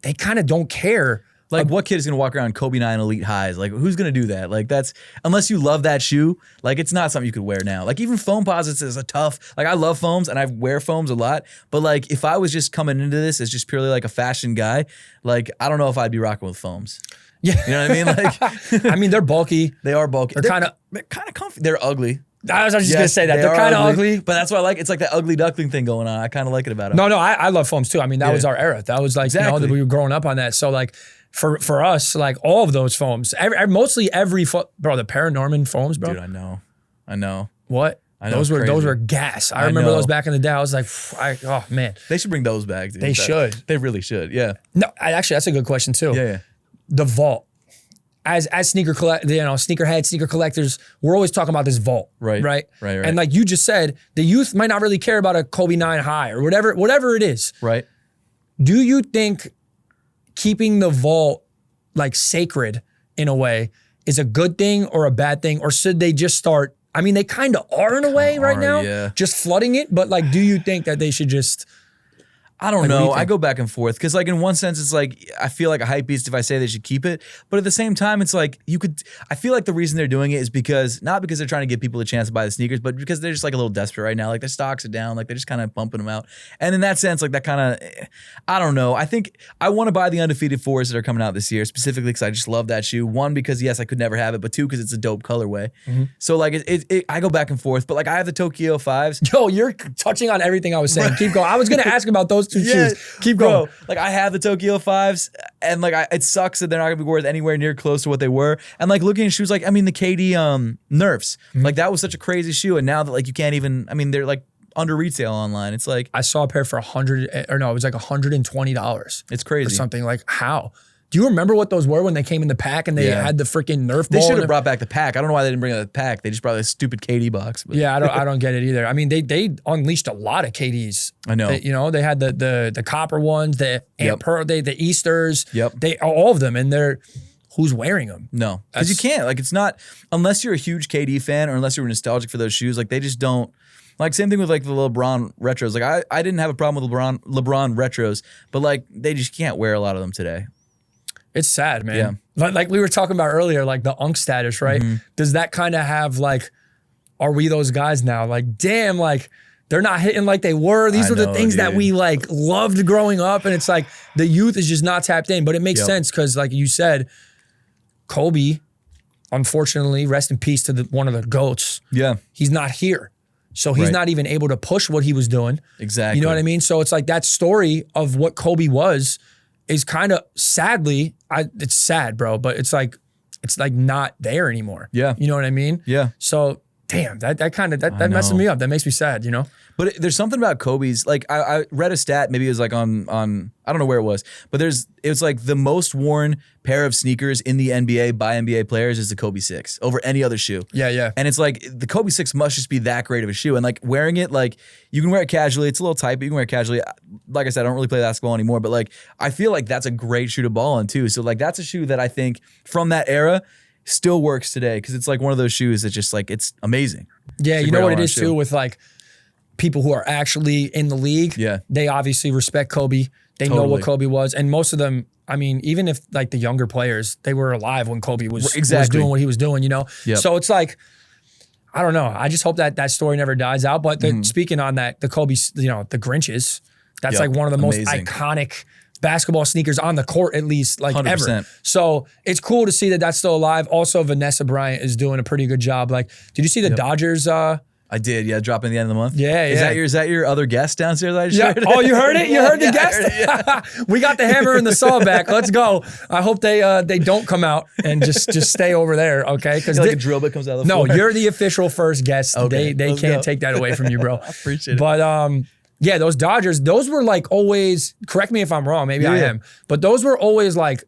they kind of don't care. Like what kid is gonna walk around Kobe 9 Elite highs? Like who's gonna do that? Like that's, unless you love that shoe, like it's not something you could wear now. Like even foam posits is a tough, like I love foams and I wear foams a lot, but like if I was just coming into this as just purely like a fashion guy, like I don't know if I'd be rocking with foams. Yeah. You know what I mean? Like I mean, they're bulky. they are bulky. They're kind of comfy. They're ugly. I was just gonna say that. They They're are kind of ugly. but that's why I like. It's like that ugly duckling thing going on. I kind of like it about them. No, I love foams too. I mean, that was our era. That was like, Exactly. we were growing up on that. So like for us, like all of those foams, mostly every bro, the Paranorman foams, bro. Dude, I know. What? I know, Those it's were crazy. gas. I remember know. those back in the day. I was like, oh man. They should bring those back, dude. They should. They really should. Yeah. No, actually, that's a good question too. Yeah. The vault. As sneakerheads, sneaker collectors, we're always talking about this vault, right? And like you just said, the youth might not really care about a Kobe 9 high or whatever it is. Right. Do you think keeping the vault like sacred in a way is a good thing or a bad thing, or should they just start? I mean, they kind of are in a way right now, yeah. just flooding it. But like, do you think that they should just? I don't Like, what do know. you think? I go back and forth because, like, in one sense, it's like I feel like a hype beast if I say they should keep it, but at the same time, it's like you could. I feel like the reason they're doing it is because not because they're trying to give people a chance to buy the sneakers, but because they're just like a little desperate right now. Like their stocks are down, like they're just kind of pumping them out. And in that sense, like that kind of, I don't know. I think I want to buy the undefeated 4s that are coming out this year specifically because I just love that shoe. One, because yes, I could never have it, but two, because it's a dope colorway. So like I go back and forth, but like I have the Tokyo 5s. Yo, you're touching on everything I was saying. Keep going. I was gonna ask about those two shoes. Keep Bro, going. like I have the Tokyo 5s and like it sucks that they're not gonna be worth anywhere near close to what they were. And like looking at shoes like, I mean the KD Nerfs, like that was such a crazy shoe. And now that like you can't even, I mean they're like under retail online. It's like, I saw a pair for it was like $120. it's crazy. Or something. Like how? Do you remember what those were when they came in the pack and they had the freaking Nerf They ball? should have brought back the pack. I don't know why they didn't bring out the pack. They just brought this stupid KD box. But. Yeah, I don't get it either. I mean, they unleashed a lot of KDs. I know. They had the copper ones, the Pearl, the Easters. Yep. They all of them, and they're who's wearing them? No, because you can't. Like it's not unless you're a huge KD fan or unless you're nostalgic for those shoes. Like they just don't. Like same thing with like the LeBron retros. Like I didn't have a problem with LeBron retros, but like they just can't wear a lot of them today. It's sad, man. Yeah. Like we were talking about earlier, like the Unk status, right? Does that kind of have like, are we those guys now? Like, damn, like they're not hitting like they were. These were the things that we like loved growing up. And it's like the youth is just not tapped in. But it makes sense because like you said, Kobe, unfortunately, rest in peace to one of the GOATs. Yeah. He's not here. So he's not even able to push what he was doing. Exactly. You know what I mean? So it's like that story of what Kobe was is kind of sadly, it's sad, bro, but it's like not there anymore. Yeah. You know what I mean? Yeah. So damn, that messes me up. That makes me sad, you know? But there's something about Kobe's, like I read a stat, maybe it was like on I don't know where it was, but it was like the most worn pair of sneakers in the NBA by NBA players is the Kobe 6 over any other shoe. Yeah. And it's like the Kobe 6 must just be that great of a shoe. And like wearing it, like you can wear it casually. It's a little tight, but you can wear it casually. Like I said, I don't really play basketball anymore, but like I feel like that's a great shoe to ball on too. So like that's a shoe that I think from that era still works today because it's like one of those shoes that just like it's amazing. Yeah, It's a you know great what it all-around is shoe. too with like people who are actually in the league, they obviously respect Kobe. They know what Kobe was. And most of them, I mean, even if like the younger players, they were alive when Kobe was doing what he was doing, you know? So it's like, I don't know. I just hope that story never dies out. But speaking on that, the Kobe, you know, the Grinches, that's like one of the most iconic basketball sneakers on the court, at least, like 100%. Ever. So it's cool to see that that's still alive. Also, Vanessa Bryant is doing a pretty good job. Like, did you see the Dodgers? I did, dropping the end of the month. Yeah, Is that your other guest downstairs that I just heard? Oh, you heard it? You heard the guest? We got the hammer and the saw back. Let's go. I hope they don't come out and just stay over there, okay? Because like a drill bit comes out of the floor. No, you're the official first guest. Okay, they can't take that away from you, bro. I appreciate it. But yeah, those Dodgers, those were like always, correct me if I'm wrong, maybe I am, but those were always like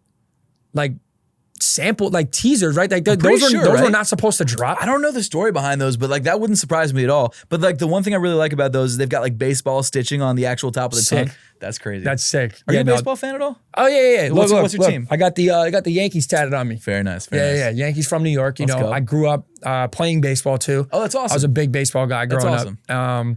sample, like teasers, right? Like those were not supposed to drop. I don't know the story behind those, but like that wouldn't surprise me at all. But like the one thing I really like about those is they've got like baseball stitching on the actual top of the tongue. That's crazy. That's sick. Are you a baseball fan at all? Oh yeah. What's your team? I got the Yankees tatted on me. Very nice. Yeah. Yankees from New York. You know, I grew up playing baseball too. Oh, that's awesome. I was a big baseball guy growing up.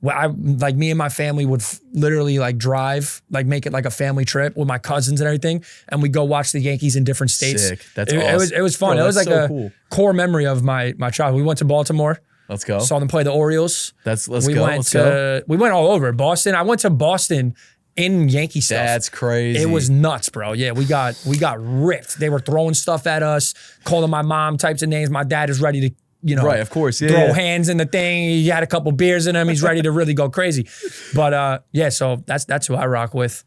Well, I like me and my family would literally like drive, like make it like a family trip with my cousins and everything, and we go watch the Yankees in different states. Sick. That's awesome. It was fun. Bro, it was like a core memory of my childhood. We went to Baltimore. Let's go. Saw them play the Orioles. Let's go. We went all over Boston. I went to Boston in Yankee stuff. That's crazy. It was nuts, bro. Yeah, we got ripped. They were throwing stuff at us, calling my mom types of names. My dad is ready to, you know, right, of course, throw hands in the thing. He had a couple beers in him. He's ready to really go crazy. But yeah, so that's who I rock with.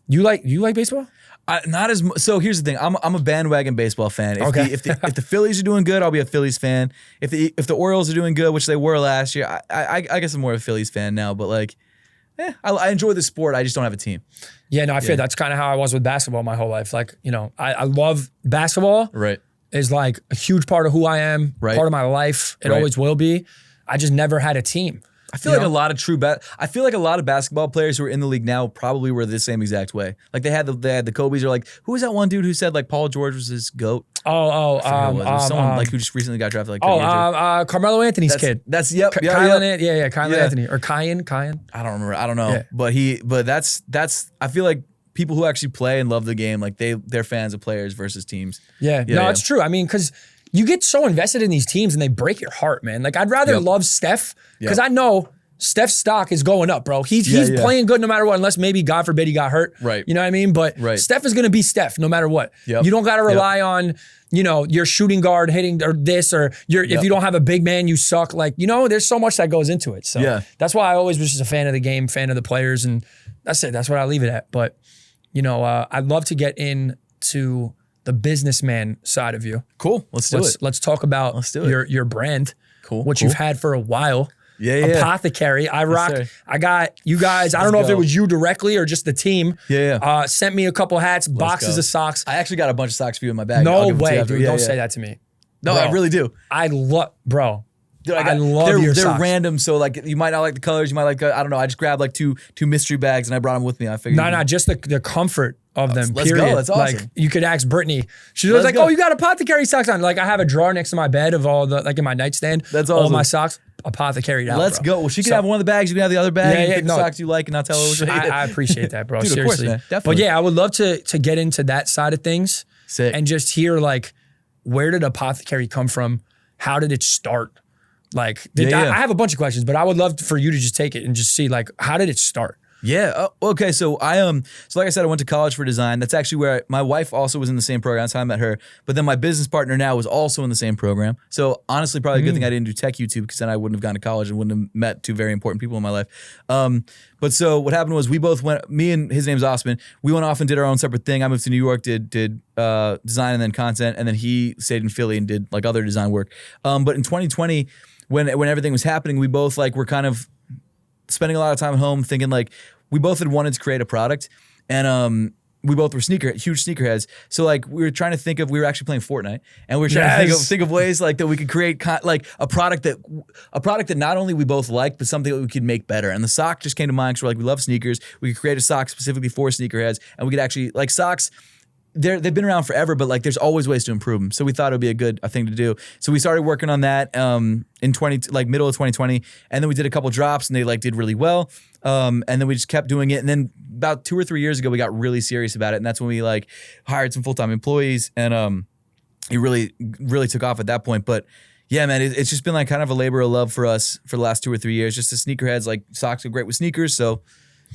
You like baseball? Not as so. Here's the thing. I'm a bandwagon baseball fan. If the Phillies are doing good, I'll be a Phillies fan. If the Orioles are doing good, which they were last year, I guess I'm more of a Phillies fan now. But like, I enjoy the sport. I just don't have a team. Yeah, no, I feel that's kind of how I was with basketball my whole life. Like, you know, I love basketball. Right. Is like a huge part of who I am, part of my life. It always will be. I just never had a team. I feel like a lot of basketball players who are in the league now probably were the same exact way. Like they had the Kobe's, or like who was that one dude who said like Paul George was his GOAT? Someone like who just recently got drafted like Carmelo Anthony's kid. That's Kylan Anthony or Kyan. I don't remember. I don't know. Yeah. But that's I feel like people who actually play and love the game, like they're fans of players versus teams. Yeah. It's true. I mean, because you get so invested in these teams and they break your heart, man. Like I'd rather love Steph because I know Steph's stock is going up, bro. He's playing good no matter what, unless maybe, God forbid, he got hurt. Right. You know what I mean? But Steph is going to be Steph no matter what. Yep. You don't got to rely on, you know, your shooting guard hitting or this, or if you don't have a big man, you suck. Like, you know, there's so much that goes into it. So that's why I always was just a fan of the game, fan of the players, and that's it. That's what I leave it at. But, you know, I'd love to get into the businessman side of you. Cool. Let's do it. Let's talk about your brand, which you've had for a while. Yeah. Apothecary. I rock. Yes, I got you guys. I don't know if it was you directly or just the team. Yeah. Sent me a couple hats, boxes of socks. I actually got a bunch of socks for you in my bag. No way, dude. Don't say that to me. No, bro, I really do. I love, bro. Dude, I love your socks. They're random, so like you might not like the colors. You might like I don't know. I just grabbed like two mystery bags and I brought them with me. I figured. No, just the comfort of them. Let's period. go. That's awesome. Like you could ask Brittany. She was like, "Oh, you got Apothecary socks on." Like I have a drawer next to my bed of all the like in my nightstand. That's awesome. All my socks Apothecary out. Let's go. Well, she can have one of the bags. You can have the other bag. You pick the socks you like, and I'll tell her which one. I appreciate that, bro. Dude, seriously. Of course, man. Definitely. But yeah, I would love to get into that side of things. Sick. And just hear like, where did Apothecary come from? How did it start? Like, I have a bunch of questions, but I would love for you to just take it and just see like, how did it start? Yeah. Okay. So so like I said, I went to college for design. That's actually where my wife also was in the same program. That's how I met her. But then my business partner now was also in the same program. So honestly, probably a good thing I didn't do tech YouTube, because then I wouldn't have gone to college and wouldn't have met two very important people in my life. But so what happened was we both went, me and his name's Osman, we went off and did our own separate thing. I moved to New York, did design and then content. And then he stayed in Philly and did like other design work. But in 2020, when everything was happening, we both like were kind of spending a lot of time at home thinking like, we both had wanted to create a product, and we both were huge sneakerheads. So like we were actually playing Fortnite, and we were trying to think of ways like that we could create like a product that not only we both liked, but something that we could make better. And the sock just came to mind because we're like, we love sneakers. We could create a sock specifically for sneakerheads, and we could actually like socks. they've been around forever, but like there's always ways to improve them. So we thought it would be a thing to do. So we started working on that in middle of 2020, and then we did a couple drops, and they like did really well. And then we just kept doing it, and then about 2 or 3 years ago, we got really serious about it, and that's when we like hired some full-time employees, and it really took off at that point. But yeah, man, it's just been like kind of a labor of love for us for the last 2 or 3 years. Just the sneakerheads, like socks are great with sneakers, so.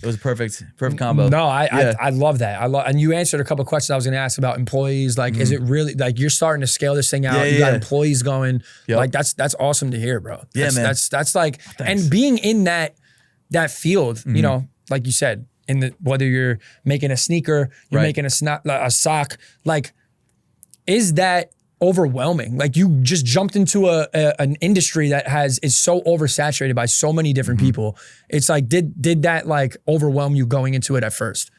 It was a perfect combo. No, I love that. And you answered a couple of questions I was going to ask about employees. Like, is it really like you're starting to scale this thing out? You got employees going. Yep. Like that's awesome to hear, bro. Yeah, man. That's like, thanks. And being in that field, you know, like you said, whether you're making a sneaker, you're making a sock, like, is that overwhelming? Like you just jumped into an industry that is so oversaturated by so many different people. It's like, did that like overwhelm you going into it at first?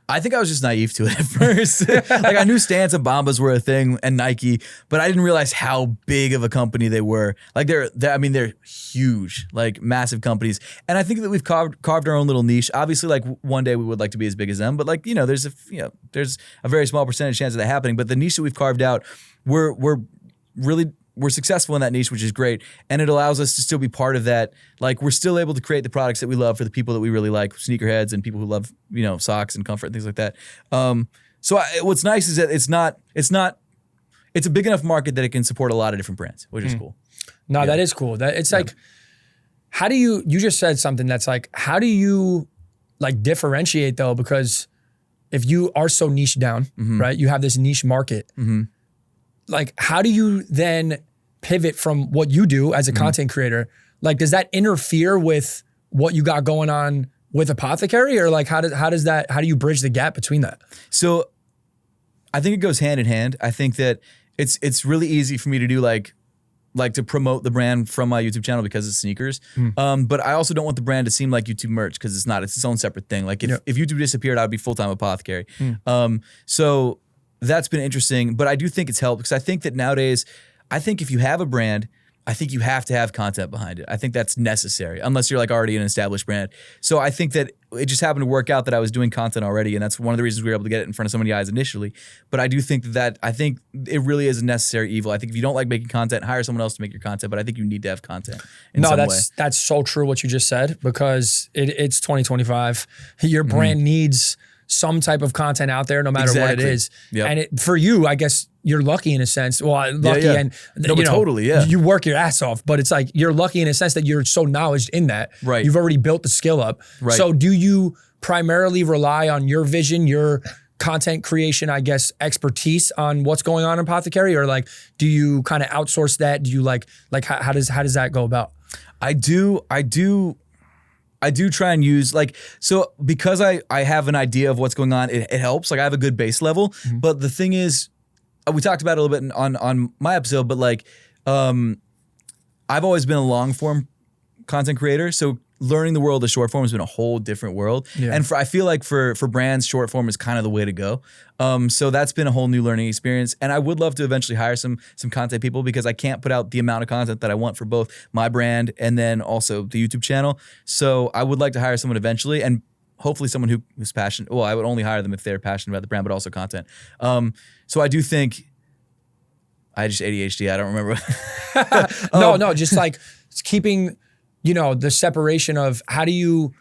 I think I was just naive to it at first. Like I knew Stance and Bombas were a thing and Nike, but I didn't realize how big of a company they were. Like they're huge, like massive companies. And I think that we've carved our own little niche. Obviously, like one day we would like to be as big as them, but like, you know, there's a very small percentage chance of that happening. But the niche that we've carved out, we're successful in that niche, which is great. And it allows us to still be part of that. Like we're still able to create the products that we love for the people that we really like, sneakerheads and people who love, you know, socks and comfort and things like that. What's nice is that it's a big enough market that it can support a lot of different brands, which is cool. No, that is cool. It's like, how do you just said something that's like, how do you like differentiate though? Because if you are so niche down, right, you have this niche market, like how do you then pivot from what you do as a content creator? Like, does that interfere with what you got going on with Apothecary, or like how do you bridge the gap between that? So I think it goes hand in hand. I think that it's really easy for me to do like to promote the brand from my YouTube channel because it's sneakers. But I also don't want the brand to seem like YouTube merch because it's not. It's its own separate thing. Like if YouTube disappeared, I would be full-time Apothecary. So that's been interesting, but I do think it's helped because I think that nowadays, I think if you have a brand, I think you have to have content behind it. I think that's necessary unless you're like already an established brand. So I think that it just happened to work out that I was doing content already, and that's one of the reasons we were able to get it in front of so many eyes initially. But I do think that I think it really is a necessary evil. I think if you don't like making content, hire someone else to make your content, but I think you need to have content in some way. That's so true what you just said, because it's 2025. Your brand needs some type of content out there, no matter what it is. And for you, I guess you're lucky in a sense. Well, lucky and totally, you work your ass off, but it's like you're lucky in a sense that you're so knowledgeable in that. Right. You've already built the skill up. Right. So do you primarily rely on your vision, your content creation, I guess, expertise on what's going on in Apothecary, or like, do you kind of outsource that? Do you like how does that go about? I do try and use so because I have an idea of what's going on, it helps. Like I have a good base level, but the thing is, we talked about it a little bit on my episode, but like I've always been a long form content creator, so learning the world of short form has been a whole different world. And I feel like for brands, short form is kind of the way to go. So that's been a whole new learning experience. And I would love to eventually hire some content people, because I can't put out the amount of content that I want for both my brand and then also the YouTube channel. So I would like to hire someone eventually, and hopefully someone who's passionate. Well, I would only hire them if they're passionate about the brand, but also content. So I do think I just ADHD. I don't remember. No, just like keeping, the separation of how do you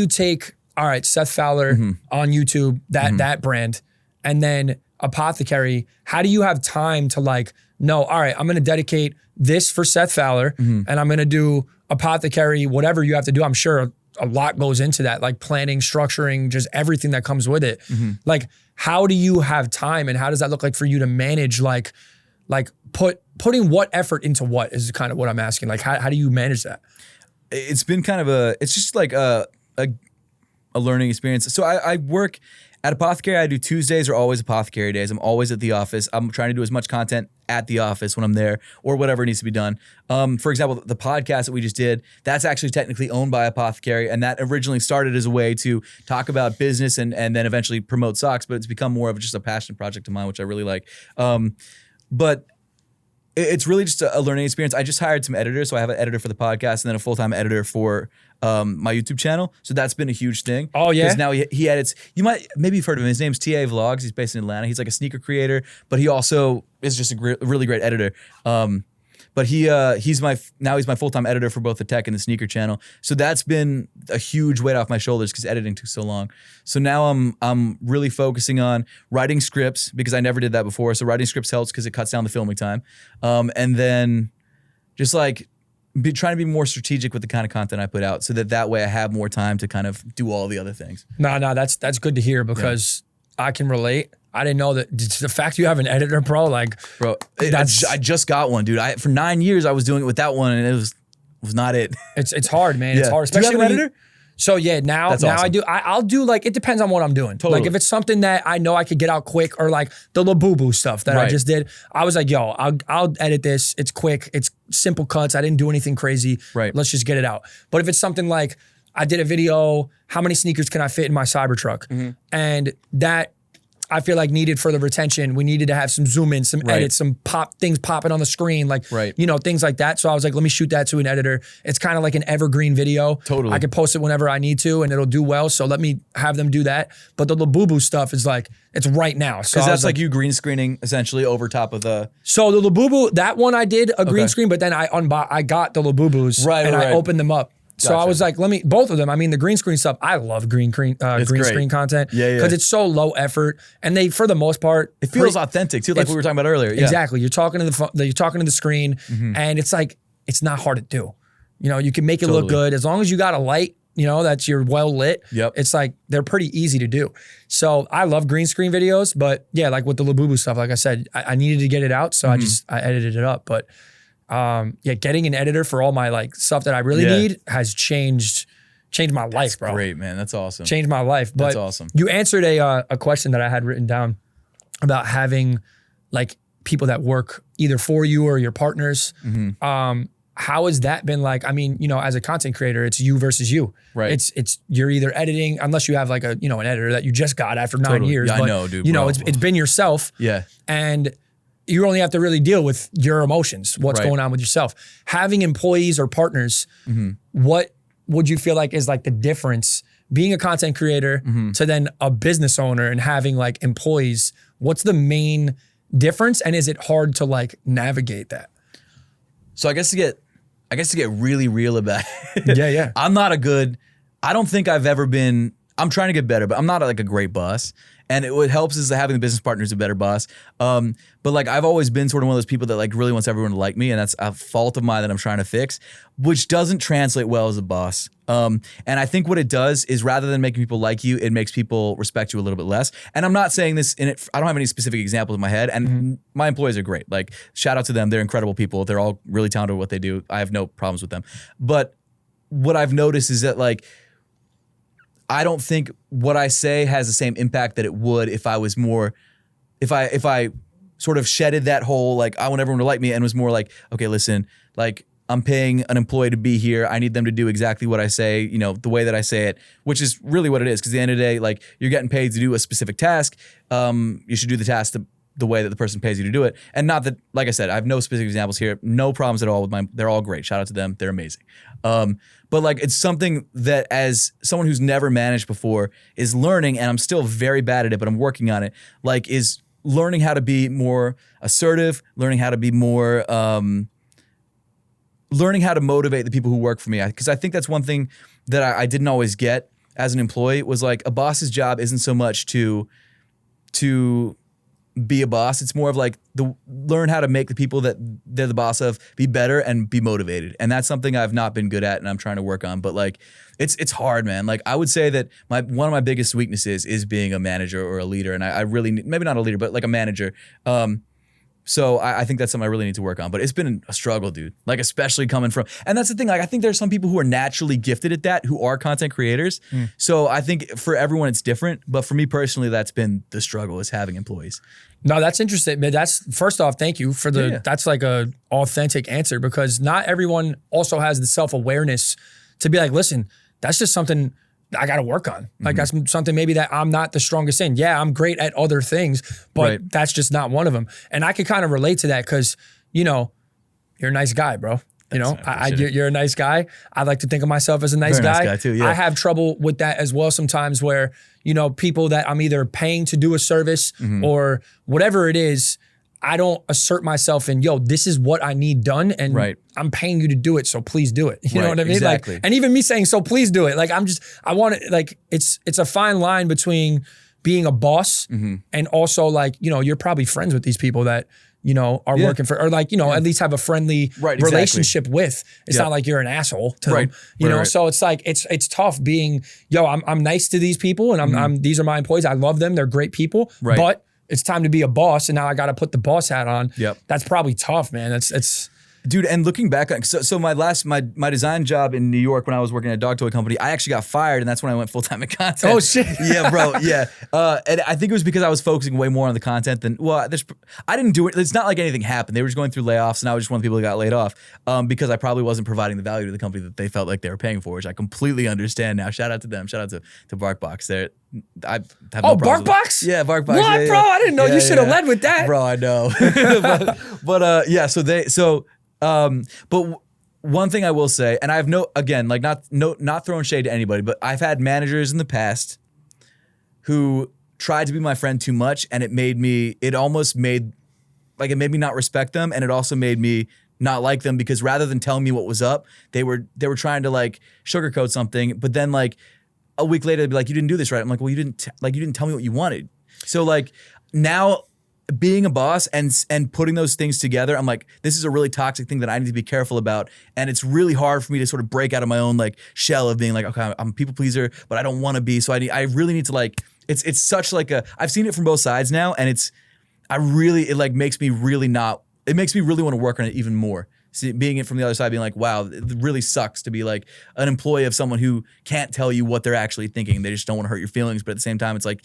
take, all right, Seth Fowler on YouTube, that brand, and then Apothecary, how do you have time to like, no, all right, I'm going to dedicate this for Seth Fowler and I'm going to do Apothecary, whatever you have to do. I'm sure a lot goes into that, like planning, structuring, just everything that comes with it. Like, how do you have time, and how does that look like for you to manage like putting what effort into what is kind of what I'm asking. Like, how do you manage that? It's been kind of it's just like a learning experience. So I work at Apothecary. I do Tuesdays are always Apothecary days. I'm always at the office. I'm trying to do as much content at the office when I'm there, or whatever needs to be done. For example, the podcast that we just did, that's actually technically owned by Apothecary, and that originally started as a way to talk about business and then eventually promote socks, but it's become more of just a passion project of mine, which I really like. But it's really just a learning experience. I just hired some editors. So I have an editor for the podcast and then a full-time editor for my YouTube channel. So that's been a huge thing. Oh, yeah? Because now he edits. Maybe you've heard of him. His name's TA Vlogs. He's based in Atlanta. He's like a sneaker creator, but he also is just a really great editor. But he's my full-time editor for both the tech and the sneaker channel. So that's been a huge weight off my shoulders because editing took so long. So now I'm really focusing on writing scripts because I never did that before. So writing scripts helps because it cuts down the filming time. And then just like trying to be more strategic with the kind of content I put out so that way I have more time to kind of do all the other things. No, that's good to hear because I can relate. I didn't know that the fact you have an editor, bro. I just got one, dude. For 9 years I was doing it without one, and it was not it. It's hard, man. It's hard, especially. Do you have an editor? So yeah, now awesome. I do. I'll do like it depends on what I'm doing. Totally. Like if it's something that I know I could get out quick, or like the Labubu stuff that I just did, I was like, yo, I'll edit this. It's quick. It's simple cuts. I didn't do anything crazy. Right. Let's just get it out. But if it's something like I did a video, how many sneakers can I fit in my Cybertruck, and that I feel like needed for the retention. We needed to have some zoom in, some edits, some things popping on the screen, like, things like that. So I was like, let me shoot that to an editor. It's kind of like an evergreen video. Totally. I can post it whenever I need to and it'll do well. So let me have them do that. But the Labubu stuff is like, it's right now. So that's like you green screening essentially over top of the. So the Labubu, that one I did a green screen, but then I got the Labubus and I opened them up. So I was like, both of them. I mean, the green screen stuff, I love green screen content because it's so low effort, and they, for the most part, it feels authentic too, like we were talking about earlier. Exactly. You're talking to the screen, and it's like it's not hard to do. You can make it look good as long as you got a light. That's you're well lit. Yep. It's like they're pretty easy to do. So I love green screen videos, but yeah, like with the Labubu stuff, like I said, I needed to get it out, so I edited it up, but. Getting an editor for all my like stuff that I really need has changed my life, bro. Great, man. That's awesome. Changed my life. But that's awesome. You answered a question that I had written down about having like people that work either for you or your partners. How has that been like? I mean, as a content creator, it's you versus you. Right. It's you're either editing, unless you have like an editor that you just got after 9 years. Yeah, but, I know, dude. It's been yourself. Yeah. And you only have to really deal with your emotions, what's going on with yourself. Having employees or partners, what would you feel like is like the difference being a content creator to then a business owner and having like employees? What's the main difference, and is it hard to like navigate that? So I guess to get really real about it. Yeah. I don't think I've ever been. I'm trying to get better, but I'm not like a great boss. And what helps is having the business partner who's a better boss. But like I've always been sort of one of those people that like really wants everyone to like me, and that's a fault of mine that I'm trying to fix, which doesn't translate well as a boss. And I think what it does is rather than making people like you, it makes people respect you a little bit less. And I'm not saying this in it. I don't have any specific examples in my head. And my employees are great. Like shout out to them. They're incredible people. They're all really talented at what they do. I have no problems with them. But what I've noticed is that like, I don't think what I say has the same impact that it would if I was more, if I sort of shedded that whole like I want everyone to like me and was more like, okay, listen, like I'm paying an employee to be here. I need them to do exactly what I say, the way that I say it, which is really what it is. Because at the end of the day, like you're getting paid to do a specific task. You should do the task the way that the person pays you to do it. And not that, like I said, I have no specific examples here. No problems at all with they're all great. Shout out to them. They're amazing. But like it's something that as someone who's never managed before is learning, and I'm still very bad at it, but I'm working on it, like is learning how to be more assertive, learning how to be more, learning how to motivate the people who work for me. Because I think that's one thing that I didn't always get as an employee was like a boss's job isn't so much to be a boss. It's more of like learn how to make the people that they're the boss of be better and be motivated. And that's something I've not been good at and I'm trying to work on. But like it's hard, man. Like I would say that one of my biggest weaknesses is being a manager or a leader. And I really maybe not a leader, but like a manager. So I think that's something I really need to work on. But it's been a struggle, dude. Like especially coming from, and that's the thing. Like I think there's some people who are naturally gifted at that, who are content creators. So I think for everyone it's different. But for me personally, that's been the struggle is having employees. No, that's interesting. But that's first off, thank you for that's like a authentic answer, because not everyone also has the self-awareness to be like, listen, that's just something I got to work on. Like that's something maybe that I'm not the strongest in. Yeah, I'm great at other things, but that's just not one of them. And I can kind of relate to that because, you're a nice guy, bro. You know, I appreciate it. you're a nice guy. I like to think of myself as a nice Very guy. nice guy too, yeah. I have trouble with that as well sometimes where, you know, people that I'm either paying to do a service or whatever it is, I don't assert myself in, yo, this is what I need done and I'm paying you to do it, so please do it. You know what I mean? Exactly. Like, and even me saying, so please do it. Like, I want it, like, it's a fine line between being a boss and also like, you know, you're probably friends with these people that, you know, are working for, or like, you know, at least have a friendly relationship with. It's not like you're an asshole to them, you know? So it's like, it's tough being, yo, I'm nice to these people and these are my employees. I love them. They're great people, but it's time to be a boss. And now I got to put the boss hat on. That's probably tough, man. It's dude, and looking back on, so my design job in New York when I was working at a dog toy company, I actually got fired, and that's when I went full-time in content. Oh, shit. Yeah, bro, yeah. And I think it was because I was focusing way more on the content than, well, I didn't do it. It's not like anything happened. They were just going through layoffs, and I was just one of the people that got laid off because I probably wasn't providing the value to the company that they felt like they were paying for, which I completely understand now. Shout out to them. Shout out to BarkBox. I have no problems BarkBox? Yeah, BarkBox. What, yeah, bro? I didn't know. You should have led with that. Bro, I know. but yeah, but one thing I will say, and I have not throwing shade to anybody, but I've had managers in the past who tried to be my friend too much, and it made me not respect them, and it also made me not like them because rather than telling me what was up, they were trying to like sugarcoat something, but then like a week later they'd be like, you didn't do this right. I'm like, well, you didn't tell me what you wanted. So like now being a boss and putting those things together, I'm like, this is a really toxic thing that I need to be careful about. And it's really hard for me to sort of break out of my own like shell of being like, okay, I'm a people pleaser, but I don't want to be. So I really need to like, it's such like I've seen it from both sides now. And it makes me really want to work on it even more. See, being it from the other side, being like, wow, it really sucks to be like an employee of someone who can't tell you what they're actually thinking. They just don't want to hurt your feelings. But at the same time, it's like,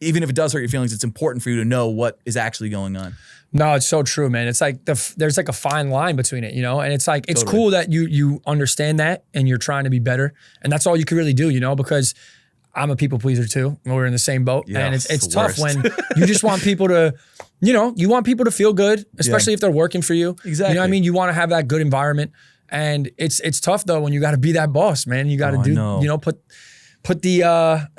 even if it does hurt your feelings, it's important for you to know what is actually going on. No, it's so true, man. It's like there's like a fine line between it, you know? And it's like, it's cool that you understand that and you're trying to be better. And that's all you can really do, you know? Because I'm a people pleaser too. We're in the same boat. Yeah, and it's tough when you just want people to, you know, you want people to feel good, especially if they're working for you. Exactly. You know what I mean? You want to have that good environment. And it's tough though when you got to be that boss, man. You got to you know, put the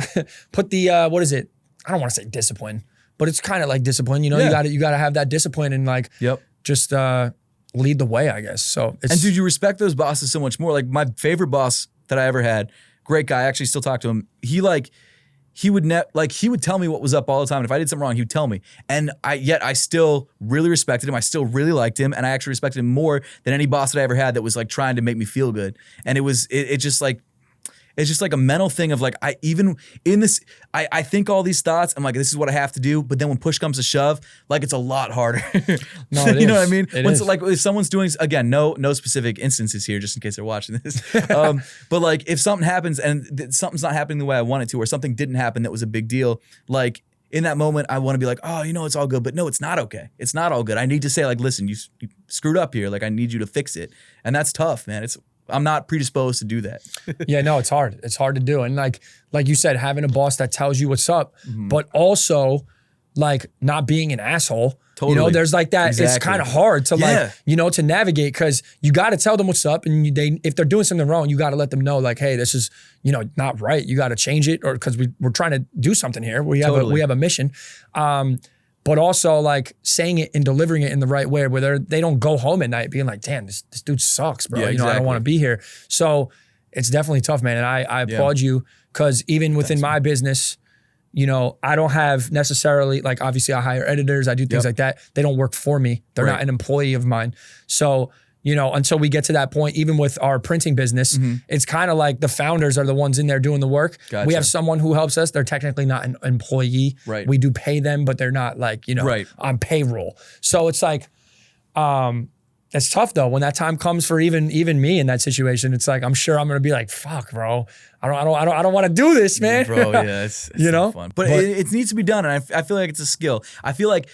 what is it? I don't want to say discipline, but it's kind of like discipline. You know, you got to have that discipline and like just lead the way, I guess. So and dude, you respect those bosses so much more. Like my favorite boss that I ever had, great guy. I actually still talk to him. He would tell me what was up all the time. And if I did something wrong, he would tell me. And I still really respected him. I still really liked him. And I actually respected him more than any boss that I ever had that was like trying to make me feel good. And it's just like a mental thing of like, I think all these thoughts, I'm like, this is what I have to do. But then when push comes to shove, like it's a lot harder. No, you know what I mean? Like if someone's doing, again, no specific instances here, just in case they're watching this. But like if something happens and something's not happening the way I want it to, or something didn't happen that was a big deal, like in that moment, I want to be like, oh, you know, it's all good. But no, it's not okay. It's not all good. I need to say like, listen, you screwed up here. Like I need you to fix it. And that's tough, man. I'm not predisposed to do that. Yeah, no, it's hard. It's hard to do. And like you said, having a boss that tells you what's up, but also like not being an asshole. Totally. You know, there's like that. Exactly. It's kind of hard to like, you know, to navigate because you got to tell them what's up. And if they're doing something wrong, you got to let them know like, hey, this is, you know, not right. You got to change it or because we're trying to do something here. We have a mission. But also like saying it and delivering it in the right way where they don't go home at night being like, damn, this dude sucks, bro. You know, I don't want to be here. So it's definitely tough, man. And I applaud you because even within my business, you know, I don't have necessarily like, obviously I hire editors, I do things like that. They don't work for me. They're not an employee of mine. So, you know, until we get to that point, even with our printing business, it's kind of like the founders are the ones in there doing the work. Gotcha. We have someone who helps us. They're technically not an employee. Right. We do pay them, but they're not like, you know, on payroll. So it's like, it's tough though. When that time comes for even me in that situation, it's like, I'm sure I'm going to be like, fuck, bro. I don't want to do this, man. Bro, yeah, it's you know, fun. But it needs to be done. And I feel like it's a skill. I feel like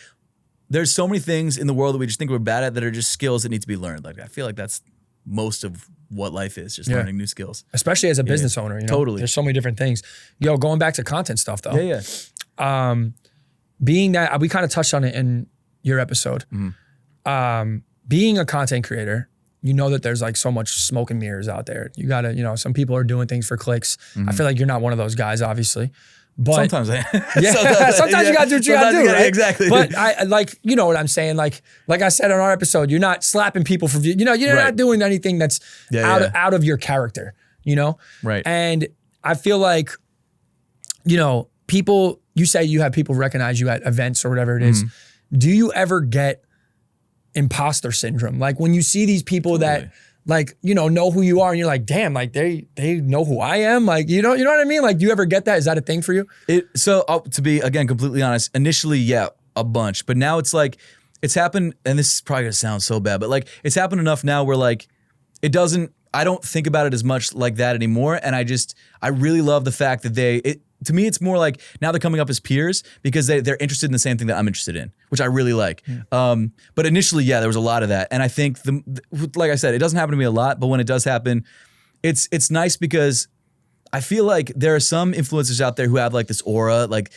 there's so many things in the world that we just think we're bad at that are just skills that need to be learned. Like I feel like that's most of what life is, just learning new skills. Especially as a business owner, you know? Totally. There's so many different things. Yo, going back to content stuff though. Yeah. Being that, we kind of touched on it in your episode. Being a content creator, you know that there's like so much smoke and mirrors out there. You gotta, you know, some people are doing things for clicks. I feel like you're not one of those guys, obviously. But Sometimes I yeah, sometimes you gotta do what you gotta do, right? Exactly. But I like, you know what I'm saying? Like I said on our episode, you're not slapping people for view. You know, you're not doing anything that's out of your character, you know? Right. And I feel like, you know, people, you say you have people recognize you at events or whatever it is. Do you ever get imposter syndrome? Like when you see these people that like, you know who you are and you're like, damn, like they know who I am. Like, you know what I mean? Like, do you ever get that? Is that a thing for you? So to be, again, completely honest, initially, yeah, a bunch, but now it's like, it's happened, and this is probably gonna sound so bad, but like, it's happened enough now where like, I don't think about it as much like that anymore. And I really love the fact that to me, it's more like now they're coming up as peers because they're interested in the same thing that I'm interested in, which I really like. But initially, yeah, there was a lot of that. And I think, like I said, it doesn't happen to me a lot, but when it does happen, it's nice because I feel like there are some influencers out there who have like this aura, like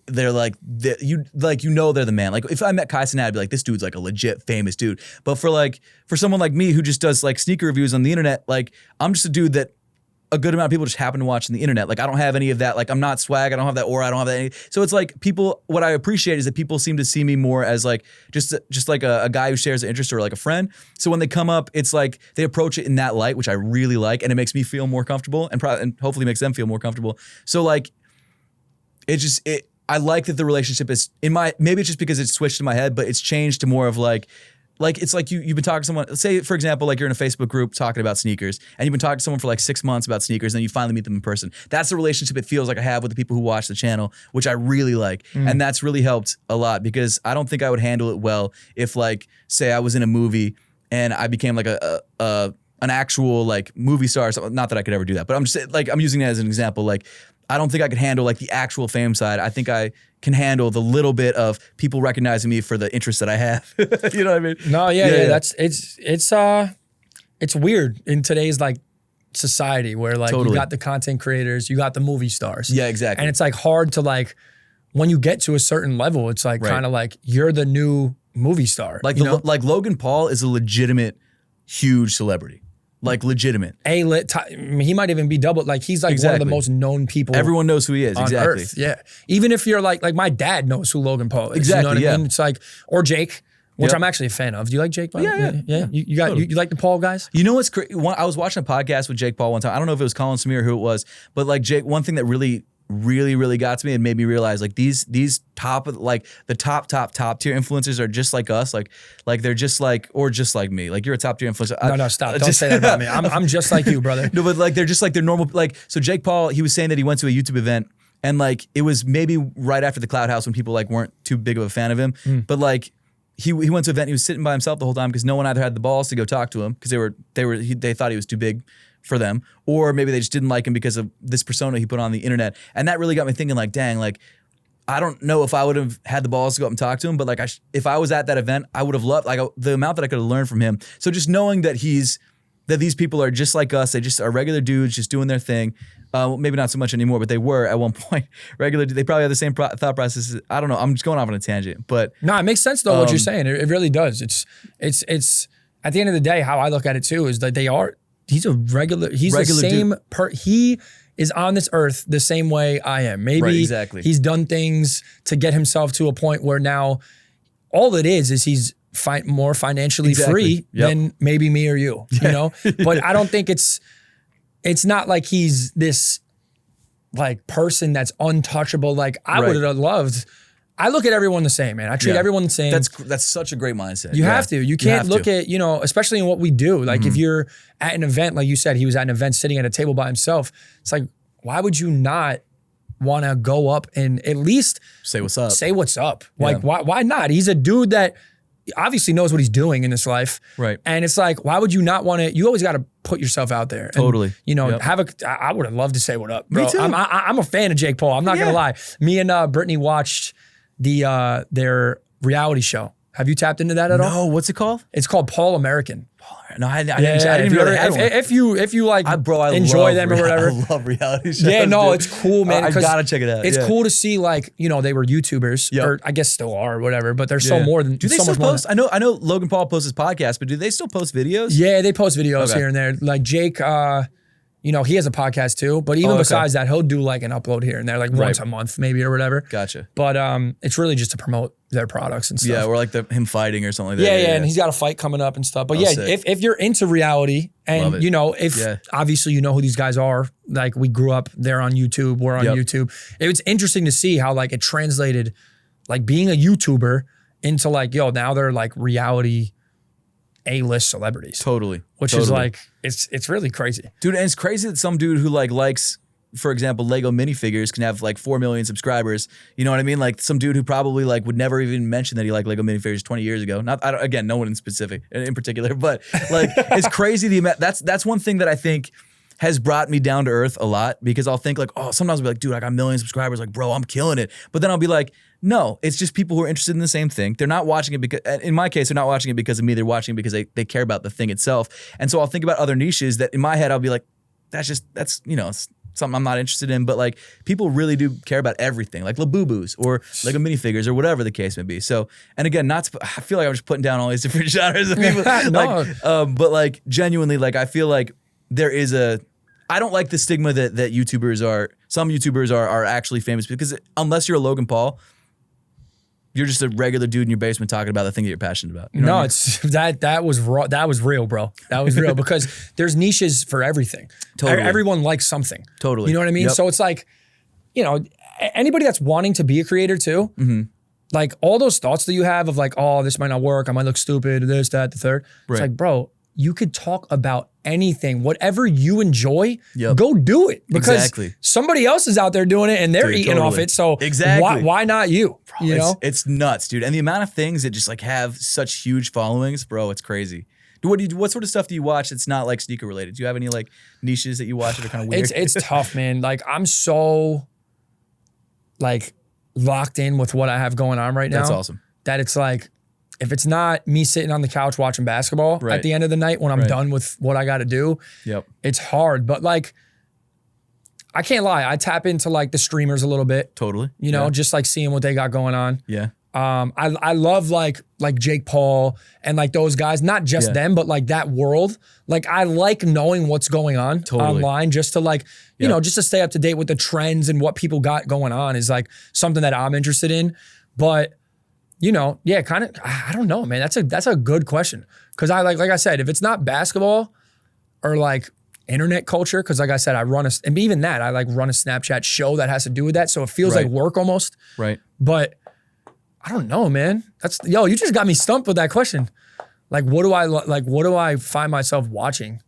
they're like, they're the man. Like if I met Kai Cenat, I'd be like, this dude's like a legit famous dude. But for someone like me who just does like sneaker reviews on the internet, like I'm just a dude that a good amount of people just happen to watch on the internet. Like I don't have any of that. Like I'm not swag. I don't have that aura. I don't have that. So it's like people, what I appreciate is that people seem to see me more as like, just like a guy who shares an interest or like a friend. So when they come up, it's like they approach it in that light, which I really like. And it makes me feel more comfortable and hopefully makes them feel more comfortable. So like, I like that the relationship is maybe it's just because it's switched in my head, but it's changed to more of like it's like you've been talking to someone, say for example, like you're in a Facebook group talking about sneakers and you've been talking to someone for like 6 months about sneakers and then you finally meet them in person. That's the relationship it feels like I have with the people who watch the channel, which I really like. And that's really helped a lot because I don't think I would handle it well if like, say I was in a movie and I became like an actual like movie star or something. Not that I could ever do that, but I'm just like, I'm using it as an example. Like, I don't think I could handle like the actual fame side. I think I can handle the little bit of people recognizing me for the interest that I have. You know what I mean? No, yeah. That's it's weird in today's like society where like you got the content creators, you got the movie stars. Yeah, exactly. And it's like hard to like when you get to a certain level, it's like kind of like you're the new movie star. Like like Logan Paul is a legitimate huge celebrity. Like legitimate. He might even be double. Like he's like one of the most known people. Everyone knows who he is. On Earth. Yeah. Even if you're like my dad knows who Logan Paul is. Exactly. You know what I mean? It's like, or Jake, which I'm actually a fan of. Do you like Jake? Yeah. You like the Paul guys? You know what's crazy? I was watching a podcast with Jake Paul one time. I don't know if it was Colin Samir or who it was, but like Jake, one thing that really got to me and made me realize like these top of like the top tier influencers are just like us, like they're just like, or just like me, like you're a top tier influencer. No, stop! Don't say that about me. I'm just like you, brother. No, but like they're just like they're normal. Like so, Jake Paul, he was saying that he went to a YouTube event and like it was maybe right after the Cloud House when people like weren't too big of a fan of him, but like. He went to an event. He was sitting by himself the whole time because no one either had the balls to go talk to him because they thought he was too big for them, or maybe they just didn't like him because of this persona he put on the internet. And that really got me thinking, like, dang, like I don't know if I would have had the balls to go up and talk to him, but like if I was at that event, I would have loved like the amount that I could have learned from him. So just knowing that these people are just like us, they just are regular dudes just doing their thing. Maybe not so much anymore, but they were at one point regular. They probably have the same thought process. I don't know. I'm just going off on a tangent, but no, it makes sense though what you're saying. It really does. It's at the end of the day, how I look at it too is that he's the same he is on this earth the same way I am. Maybe he's done things to get himself to a point where now all it is he's more financially free than maybe me or you know? But I don't think it's not like he's this like person that's untouchable. Like I would have loved. I look at everyone the same, man. I treat everyone the same. That's such a great mindset. You have to. You can't look at, especially in what we do. Like if you're at an event, like you said, he was at an event sitting at a table by himself. It's like, why would you not want to go up and at least say what's up? Say what's up. Like why not? He's a dude that obviously knows what he's doing in this life. Right. And it's like, why would you not want to, you always got to put yourself out there. Totally. And, I would have loved to say what up, bro. Me too. I'm a fan of Jake Paul. I'm not going to lie. Me and Brittany watched their reality show. Have you tapped into that at all? No, what's it called? It's called Paul American. No, I didn't even know they had one. If you like I enjoy them or whatever. I love reality shows. Yeah, no, dude. it's cool, man. I gotta check it out. It's cool to see, like, you know, they were YouTubers, or I guess still are, or whatever. But they're so more than. Do they so still much more post? I know Logan Paul posts his podcast, but do they still post videos? Yeah, they post videos here and there. Like Jake, you know, he has a podcast too. But even besides that, he'll do like an upload here and there, like once a month maybe or whatever. Gotcha. But it's really just to promote their products and stuff. Yeah, or like him fighting or something like that. Yeah, and he's got a fight coming up and stuff. But if you're into reality and you know, if obviously you know who these guys are, like we grew up, they're on YouTube, we're on YouTube. It was interesting to see how like it translated, like being a YouTuber into like, yo, now they're like reality A-list celebrities. Totally. Which is like, it's really crazy. Dude, and it's crazy that some dude who like likes, for example, Lego minifigures can have like 4 million subscribers. You know what I mean? Like some dude who probably like would never even mention that he liked Lego minifigures 20 years ago. Again, no one in particular, but like it's crazy the amount. That's one thing that I think has brought me down to earth a lot, because I'll think like, oh, sometimes I'll be like, dude, I got 1 million subscribers. Like, bro, I'm killing it. But then I'll be like, no, it's just people who are interested in the same thing. They're not watching it because, in my case, they're not watching it because of me. They're watching it because they care about the thing itself. And so I'll think about other niches that in my head, I'll be like, that's you know, something I'm not interested in, but like people really do care about everything, like Labubu's or Lego minifigures or whatever the case may be. So, and again, I feel like I'm just putting down all these different genres of people. But like genuinely, like I feel like there is I don't like the stigma that some YouTubers are actually famous, because unless you're a Logan Paul, you're just a regular dude in your basement talking about the thing that you're passionate about. You know what I mean? It's that was raw. That was real, bro. That was real, because there's niches for everything. Totally. Everyone likes something. Totally. You know what I mean? Yep. So it's like, you know, anybody that's wanting to be a creator too, like all those thoughts that you have of like, oh, this might not work, I might look stupid, this, that, the third. It's like, bro, you could talk about anything, whatever you enjoy, go do it, because somebody else is out there doing it and they're eating off it. So why not you? Bro, you know, it's nuts, dude. And the amount of things that just like have such huge followings, bro, it's crazy. What sort of stuff do you watch that's not like sneaker related? Do you have any like niches that you watch that are kind of weird? It's tough, man. Like I'm so like locked in with what I have going on right now. That's awesome. That it's like, if it's not me sitting on the couch watching basketball at the end of the night when I'm done with what I got to do, it's hard. But like, I can't lie, I tap into like the streamers a little bit. Totally. You know, just like seeing what they got going on. Yeah. I love like Jake Paul and like those guys, not just them, but like that world. Like I like knowing what's going on online, just to like, you know, just to stay up to date with the trends and what people got going on is like something that I'm interested in. But you know, kind of, I don't know, man. That's a good question. Cause I like I said, if it's not basketball or like internet culture, cause like I said, and even that, I like run a Snapchat show that has to do with that. So it feels like work almost. Right. But I don't know, man. You just got me stumped with that question. Like, what do I find myself watching?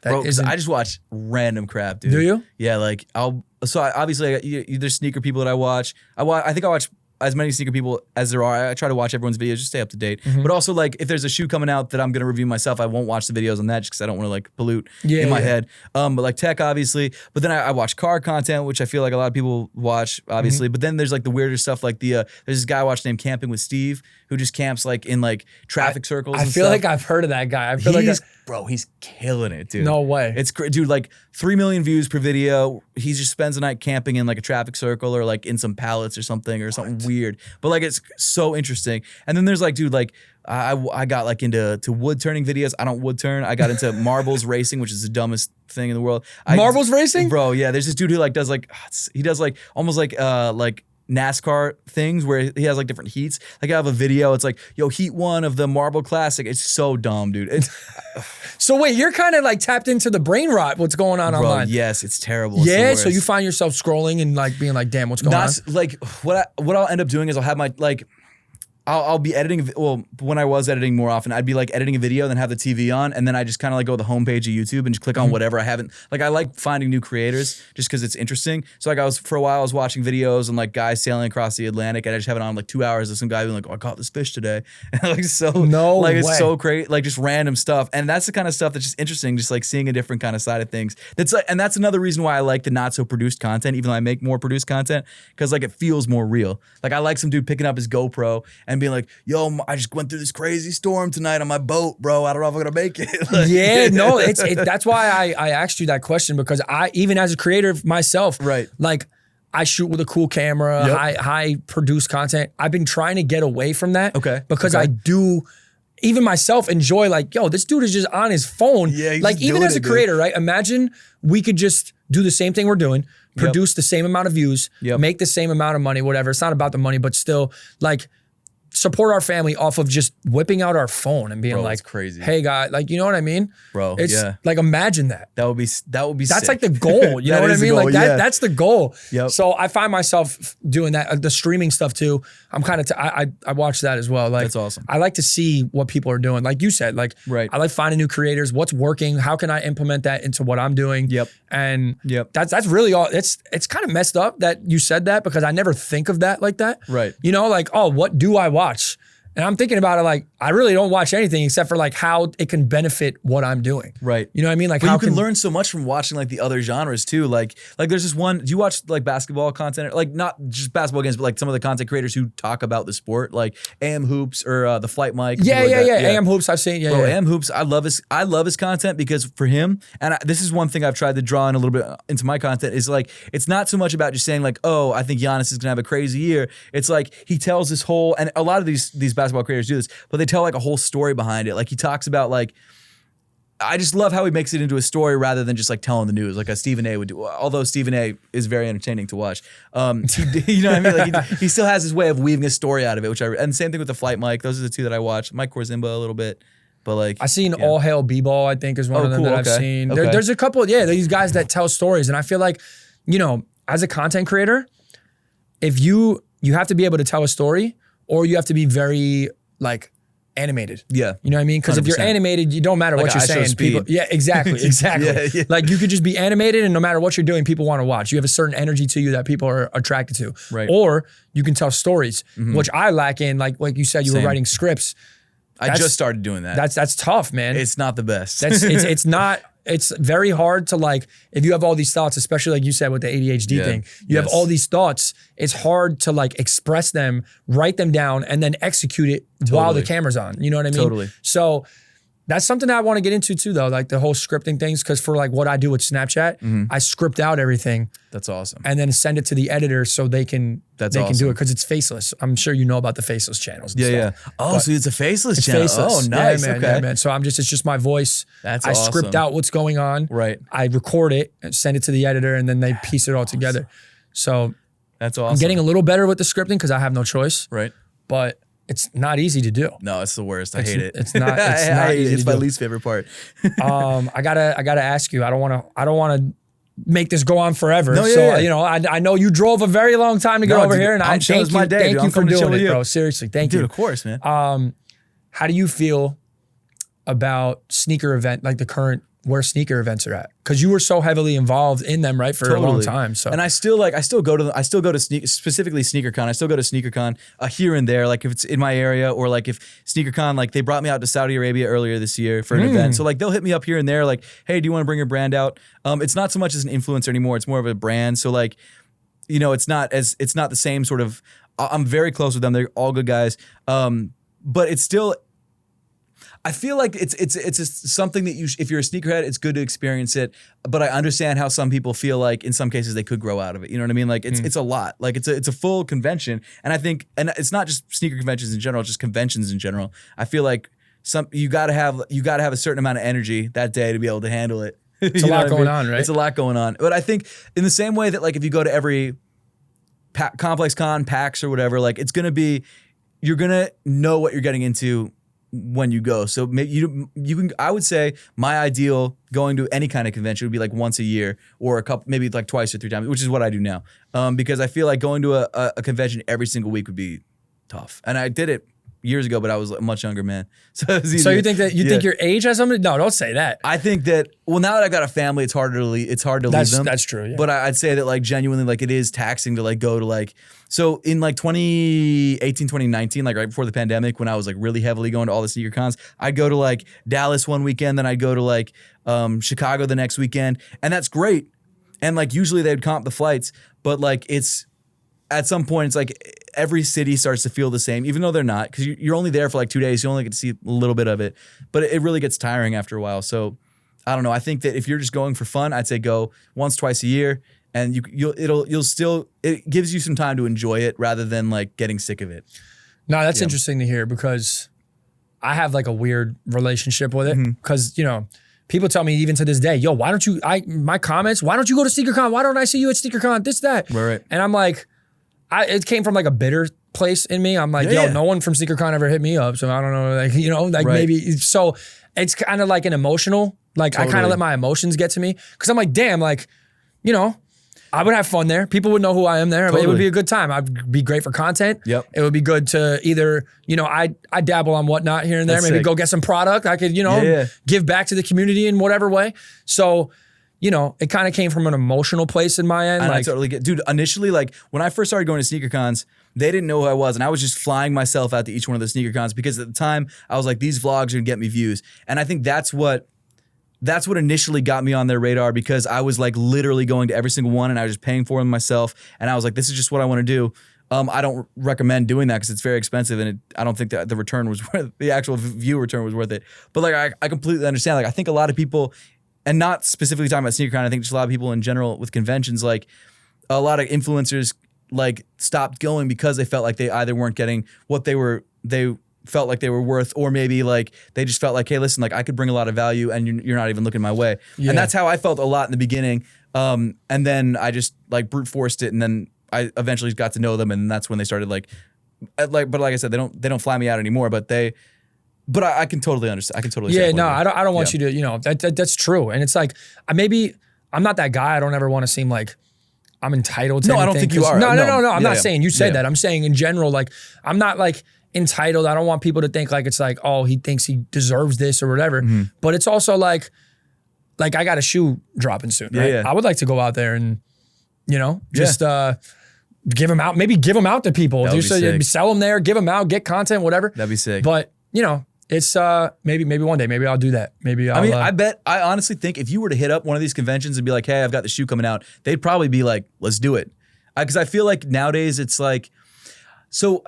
Bro, I just watch random crap, dude. Do you? Yeah, like obviously there's sneaker people that I watch. I think I watch as many sneaker people as there are. I try to watch everyone's videos, just stay up to date. But also like if there's a shoe coming out that I'm gonna review myself, I won't watch the videos on that just because I don't want to like pollute in my head. But like tech, obviously. But then I watch car content, which I feel like a lot of people watch, obviously. But then there's like the weirder stuff, like there's this guy I watched named Camping with Steve, who just camps like in like traffic circles. I feel like I've heard of that guy. Bro, he's killing it, dude. No way. It's dude, like 3 million views per video. He just spends the night camping in like a traffic circle or like in some pallets or something weird. But like it's so interesting. And then there's like, dude, like I got like into wood turning videos. I don't wood turn. I got into marbles racing, which is the dumbest thing in the world. Marbles racing? Bro, yeah. There's this dude who like does like almost like NASCAR things where he has like different heats. Like I have a video, it's like, yo, heat 1 of the Marble Classic. It's so dumb, dude. So wait, you're kind of like tapped into the brain rot, what's going on online. Yes, it's terrible. It's so you find yourself scrolling and like being like, damn, what's going on? Like what I'll end up doing is I'll have my like, I'll be editing, well, when I was editing more often, I'd be like editing a video and then have the TV on, and then I just kind of like go to the homepage of YouTube and just click on whatever I haven't, like I like finding new creators just because it's interesting. So like for a while I was watching videos and like guys sailing across the Atlantic, and I just have it on like 2 hours of some guy being like, oh, I caught this fish today. And like it's so great, like just random stuff. And that's the kind of stuff that's just interesting, just like seeing a different kind of side of things. That's like, and that's another reason why I like the not so produced content, even though I make more produced content, because like it feels more real. Like I like some dude picking up his GoPro and and being like, yo, I just went through this crazy storm tonight on my boat, bro. I don't know if I'm gonna make it. Yeah, no, that's why I asked you that question, because I, even as a creator myself, Right. like I shoot with a cool camera, Yep. high produce content. I've been trying to get away from that. Okay. Because Okay. I do, even myself, enjoy like, yo, this dude is just on his phone. Yeah, he's like just even doing as a it, dude. creator, right? Imagine we could just do the same thing we're doing, produce the same amount of views, Yep. make the same amount of money, whatever. It's not about the money, but still like support our family off of just whipping out our phone and being Bro, like, it's crazy. hey guy, like, you know what I mean? Bro, It's yeah. like, imagine that. That would be That's sick. like the goal. You know That what I is the mean? goal, Like that, yeah. that's the goal. Yep. So I find myself doing that, the streaming stuff too. I'm kind of, I watch that as well. Like That's awesome. I like to see what people are doing. Like you said, like, Right. I like finding new creators, what's working, how can I implement that into what I'm doing? Yep. And Yep. that's really all. It's kind of messed up that you said that, because I never think of that like that. Right. You know, like, oh, what do I watch? And I'm thinking about it like, I really don't watch anything except for like how it can benefit what I'm doing. Right. You know what I mean? Like But how you can learn so much from watching like the other genres too. Like there's this one, do you watch like basketball content? Like not just basketball games, but like some of the content creators who talk about the sport, like AM Hoops or the Flight Mike. Yeah, people like that. AM Hoops, I've seen. Yeah, Bro, yeah. AM Hoops, I love his content, because for him, and this is one thing I've tried to draw in a little bit into my content, is like, it's not so much about just saying like, oh, I think Giannis is gonna have a crazy year. It's like he tells this whole, and a lot of these basketball creators do this, but they tell like a whole story behind it. Like he talks about like, I just love how he makes it into a story rather than just like telling the news like a Stephen A would do. Although Stephen A is very entertaining to watch. You know what I mean? Like he still has his way of weaving a story out of it, which and same thing with the Flight Mike. Those are the two that I watch. Mike Korzimba a little bit, but like I seen All Hail B-Ball, I think is one of them cool, that I've okay, seen. okay. There's a couple, these guys that tell stories, and I feel like, you know, as a content creator, if you have to be able to tell a story, or you have to be very like animated. Yeah. You know what I mean? Because if you're 100%. animated, you don't matter Like what you're I Show saying. Speed. People, yeah, exactly. Yeah. Like you could just be animated, and no matter what you're doing, people want to watch. You have a certain energy to you that people are attracted to. Right. Or you can tell stories, which I lack in. Like you said, you were Same. writing scripts. I just started doing that. That's tough, man. It's not the best. It's not. It's very hard to like, if you have all these thoughts, especially like you said with the ADHD thing, you have Yes. all these thoughts. It's hard to like express them, write them down, and then execute it while the Totally. camera's on. You know what I mean? Totally. So that's something that I want to get into too, though, like the whole scripting things. Because for like what I do with Snapchat, I script out everything That's awesome. and then send it to the editor so they can can do awesome. it, because it's faceless. I'm sure you know about the faceless channels. And stuff. Oh, so it's a faceless It's channel. faceless. Oh, nice. Yeah, man, okay. yeah, man. So it's just my voice. That's I script awesome. out what's going on. Right. I record it and send it to the editor, and then they piece it all together. So That's awesome. I'm getting a little better with the scripting because I have no choice, right. but it's not easy to do. No, it's the worst. I hate it. It's not. It's I not hate it. easy. It's to my do. least favorite part. I gotta ask you. I don't want to make this go on forever. No, yeah, So yeah. you know, I know you drove a very long time to get No, over dude, here, and I'm I chill. thank It's you. my day, Thank dude. you I'm for coming to chill doing with it, you. bro. Seriously, thank Dude, you. of course, man. How do you feel about sneaker event, like the current where sneaker events are at? Because you were so heavily involved in them, right, for a long Totally. time. So And I still go to specifically SneakerCon. I still go to SneakerCon here and there, like if it's in my area, or like if SneakerCon, like they brought me out to Saudi Arabia earlier this year for an event. So like they'll hit me up here and there, like, hey, do you want to bring your brand out? It's not so much as an influencer anymore. It's more of a brand. So like, you know, it's not the same sort of. I'm very close with them. They're all good guys. But it's still. I feel like it's something that if you're a sneakerhead, it's good to experience it. But I understand how some people feel like in some cases they could grow out of it. You know what I mean? Like it's a lot. Like it's a full convention, and I think, and it's not just sneaker conventions in general, just conventions in general. I feel like you gotta have a certain amount of energy that day to be able to handle it. it's a lot going on, right? It's a lot going on. But I think in the same way that like if you go to every Complex Con, PAX or whatever, like you're gonna know what you're getting into when you go. So maybe you can, I would say my ideal going to any kind of convention would be like once a year, or maybe like twice or three times, which is what I do now. Because I feel like going to a convention every single week would be tough. And I did it years ago, but I was a much younger man. So it was So easier. you think that think your age has something? No, don't say that. I think that, well, now that I got a family, it's hard to leave them. That's true. Yeah. But I'd say that like genuinely, like it is taxing to like go to like, so in like 2018, 2019, like right before the pandemic, when I was like really heavily going to all the sneaker cons, I'd go to like Dallas one weekend, then I'd go to like Chicago the next weekend. And that's great. And like usually they'd comp the flights, but like it's, at some point it's like, every city starts to feel the same, even though they're not, because you're only there for like 2 days. You only get to see a little bit of it, but it really gets tiring after a while. So I don't know. I think that if you're just going for fun, I'd say go once, twice a year, and it gives you some time to enjoy it rather than like getting sick of it. No, that's interesting to hear because I have like a weird relationship with it because, you know, people tell me even to this day, yo, why don't you, my comments, why don't you go to SneakerCon? Why don't I see you at SneakerCon? This, that. Right. And I'm like, it came from like a bitter place in me. I'm like, no one from SneakerCon ever hit me up. So I don't know, like, you know, like maybe, so it's kind of like an emotional, like I kind of let my emotions get to me because I'm like, damn, like, you know, I would have fun there. People would know who I am there. It would be a good time. I'd be great for content. Yep. It would be good to either, you know, I dabble on whatnot here and there. That's Maybe sick. go get some product. I could, you know, give back to the community in whatever way. So, you know, it kind of came from an emotional place in my end. And like, I totally get, dude, initially, like when I first started going to sneaker cons, they didn't know who I was. And I was just flying myself out to each one of the sneaker cons because at the time I was like, these vlogs are gonna get me views. And I think that's what initially got me on their radar because I was like literally going to every single one and I was just paying for them myself. And I was like, this is just what I want to do. I don't recommend doing that because it's very expensive and I don't think that the return was worth the actual view return was worth it. But like I completely understand. Like I think a lot of people, and not specifically talking about SneakerCon, I think just a lot of people in general with conventions, like a lot of influencers like stopped going because they felt like they either weren't getting what they felt like they were worth, or maybe like they just felt like, hey, listen, like I could bring a lot of value and you're not even looking my way. Yeah. And that's how I felt a lot in the beginning. And then I just like brute forced it, and then I eventually got to know them, and that's when they started but like I said, they don't fly me out anymore, but I can totally understand. I can totally understand. Yeah, no, I don't want you to, you know, that's true. And it's like, maybe I'm not that guy. I don't ever want to seem like I'm entitled to anything. I don't think you are. No. I'm not saying you said that. I'm saying in general, like I'm not like entitled. I don't want people to think like it's like, oh, he thinks he deserves this or whatever. But it's also like I got a shoe dropping soon, right? Yeah. I would like to go out there and, you know, just give them out. Maybe give them out to people. Just sell them there, give them out, get content, whatever. That'd be sick. But you know, it's maybe one day, maybe I'll do that. Maybe I'll, I honestly think if you were to hit up one of these conventions and be like, hey, I've got the shoe coming out, they'd probably be like, let's do it. Because I feel like nowadays it's like, so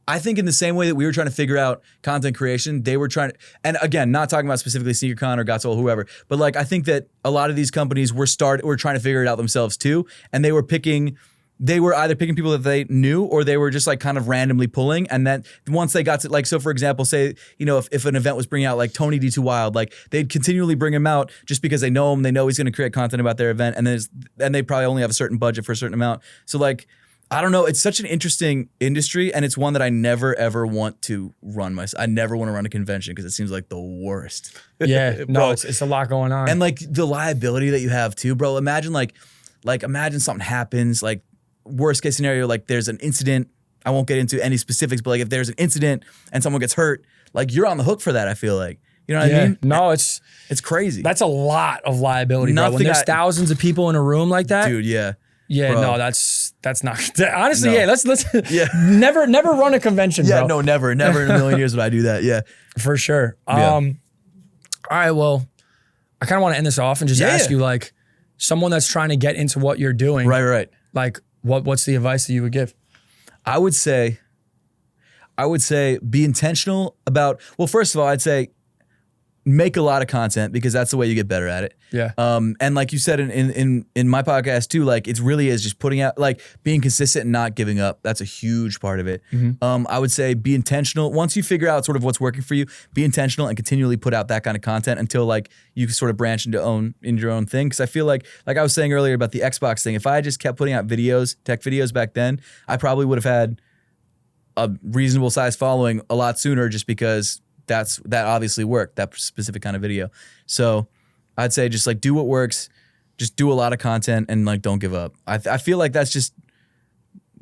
I think in the same way that we were trying to figure out content creation, they were trying to, and again, not talking about specifically SneakerCon or Got Soul, whoever, but like I think that a lot of these companies were trying to figure it out themselves too, and they were either picking people that they knew or they were just like kind of randomly pulling. And then once they got to like, so for example, say, you know, if an event was bringing out like Tony D2 Wild, like they'd continually bring him out just because they know him, they know he's going to create content about their event. And they probably only have a certain budget for a certain amount. So like, I don't know. It's such an interesting industry, and it's one that I never ever want to run myself. I never want to run a convention because it seems like the worst. Yeah, no, it's a lot going on, and like the liability that you have too, bro. Imagine imagine something happens, like worst case scenario, like there's an incident. I won't get into any specifics, but like if there's an incident and someone gets hurt, like you're on the hook for that. I feel like. You know what I mean? No, it's crazy. That's a lot of liability, bro. When there's thousands of people in a room like that, dude. Yeah. Yeah, bro. No, that's not honestly. No. Yeah, let's never run a convention. Yeah, bro. no, never in a million years would I do that. Yeah, for sure. All right, well, I kind of want to end this off and just ask you, like, someone that's trying to get into what you're doing, right. Like, what's the advice that you would give? I would say be intentional about. Well, first of all, I'd say make a lot of content because that's the way you get better at it. Yeah. And like you said in my podcast too, like it really is just putting out, like being consistent and not giving up. That's a huge part of it. I would say be intentional. Once you figure out sort of what's working for you, be intentional and continually put out that kind of content until like you sort of branch into your own thing. Because I feel like I was saying earlier about the Xbox thing, if I just kept putting out videos, tech videos back then, I probably would have had a reasonable size following a lot sooner, just because that obviously worked, that specific kind of video. So I'd say just like do what works, just do a lot of content and like don't give up. I feel like that's just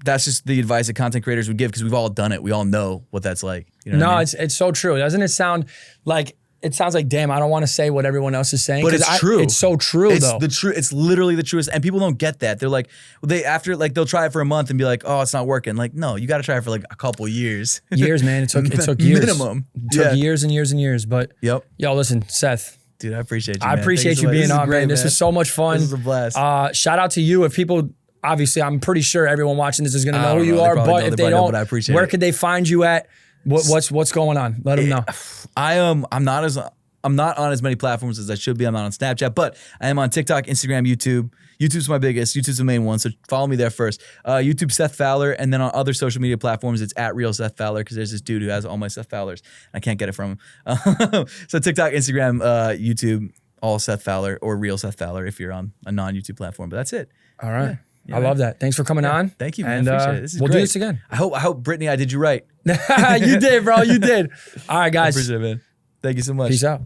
the advice that content creators would give because we've all done it. We all know what that's like. You know what I mean? It's so true. Doesn't it sound like, it sounds like, damn, I don't want to say what everyone else is saying. But it's true. It's so true though. It's literally the truest. And people don't get that. They're like, they'll try it for a month and be like, oh, it's not working. Like, no, you got to try it for like a couple years. Years, man. It took years. Minimum. It took years and years and years. But yo, listen, Seth. Dude, I appreciate you, I appreciate you being on, man. This was so much fun. This was a blast. Shout out to you. If people obviously, I'm pretty sure everyone watching this is going to I know who don't you know. They are. probably But don't. if They they probably don't, don't, but I appreciate where it. could they find you at? What's going on? Let them know. I'm not on as many platforms as I should be. I'm not on Snapchat, but I am on TikTok, Instagram, YouTube. YouTube's my biggest. YouTube's the main one, so follow me there first. YouTube Seth Fowler, and then on other social media platforms, it's at Real Seth Fowler because there's this dude who has all my Seth Fowlers. I can't get it from him. So TikTok, Instagram, YouTube, all Seth Fowler or Real Seth Fowler if you're on a non-YouTube platform. But that's it. All right. Yeah, I love that. Thanks for coming on. Thank you, man. And Appreciate it. This is we'll great. do this again. I hope, Brittany, I did you right. You did, bro. You did. All right, I guys. appreciate it, man. Thank you so much. Peace out.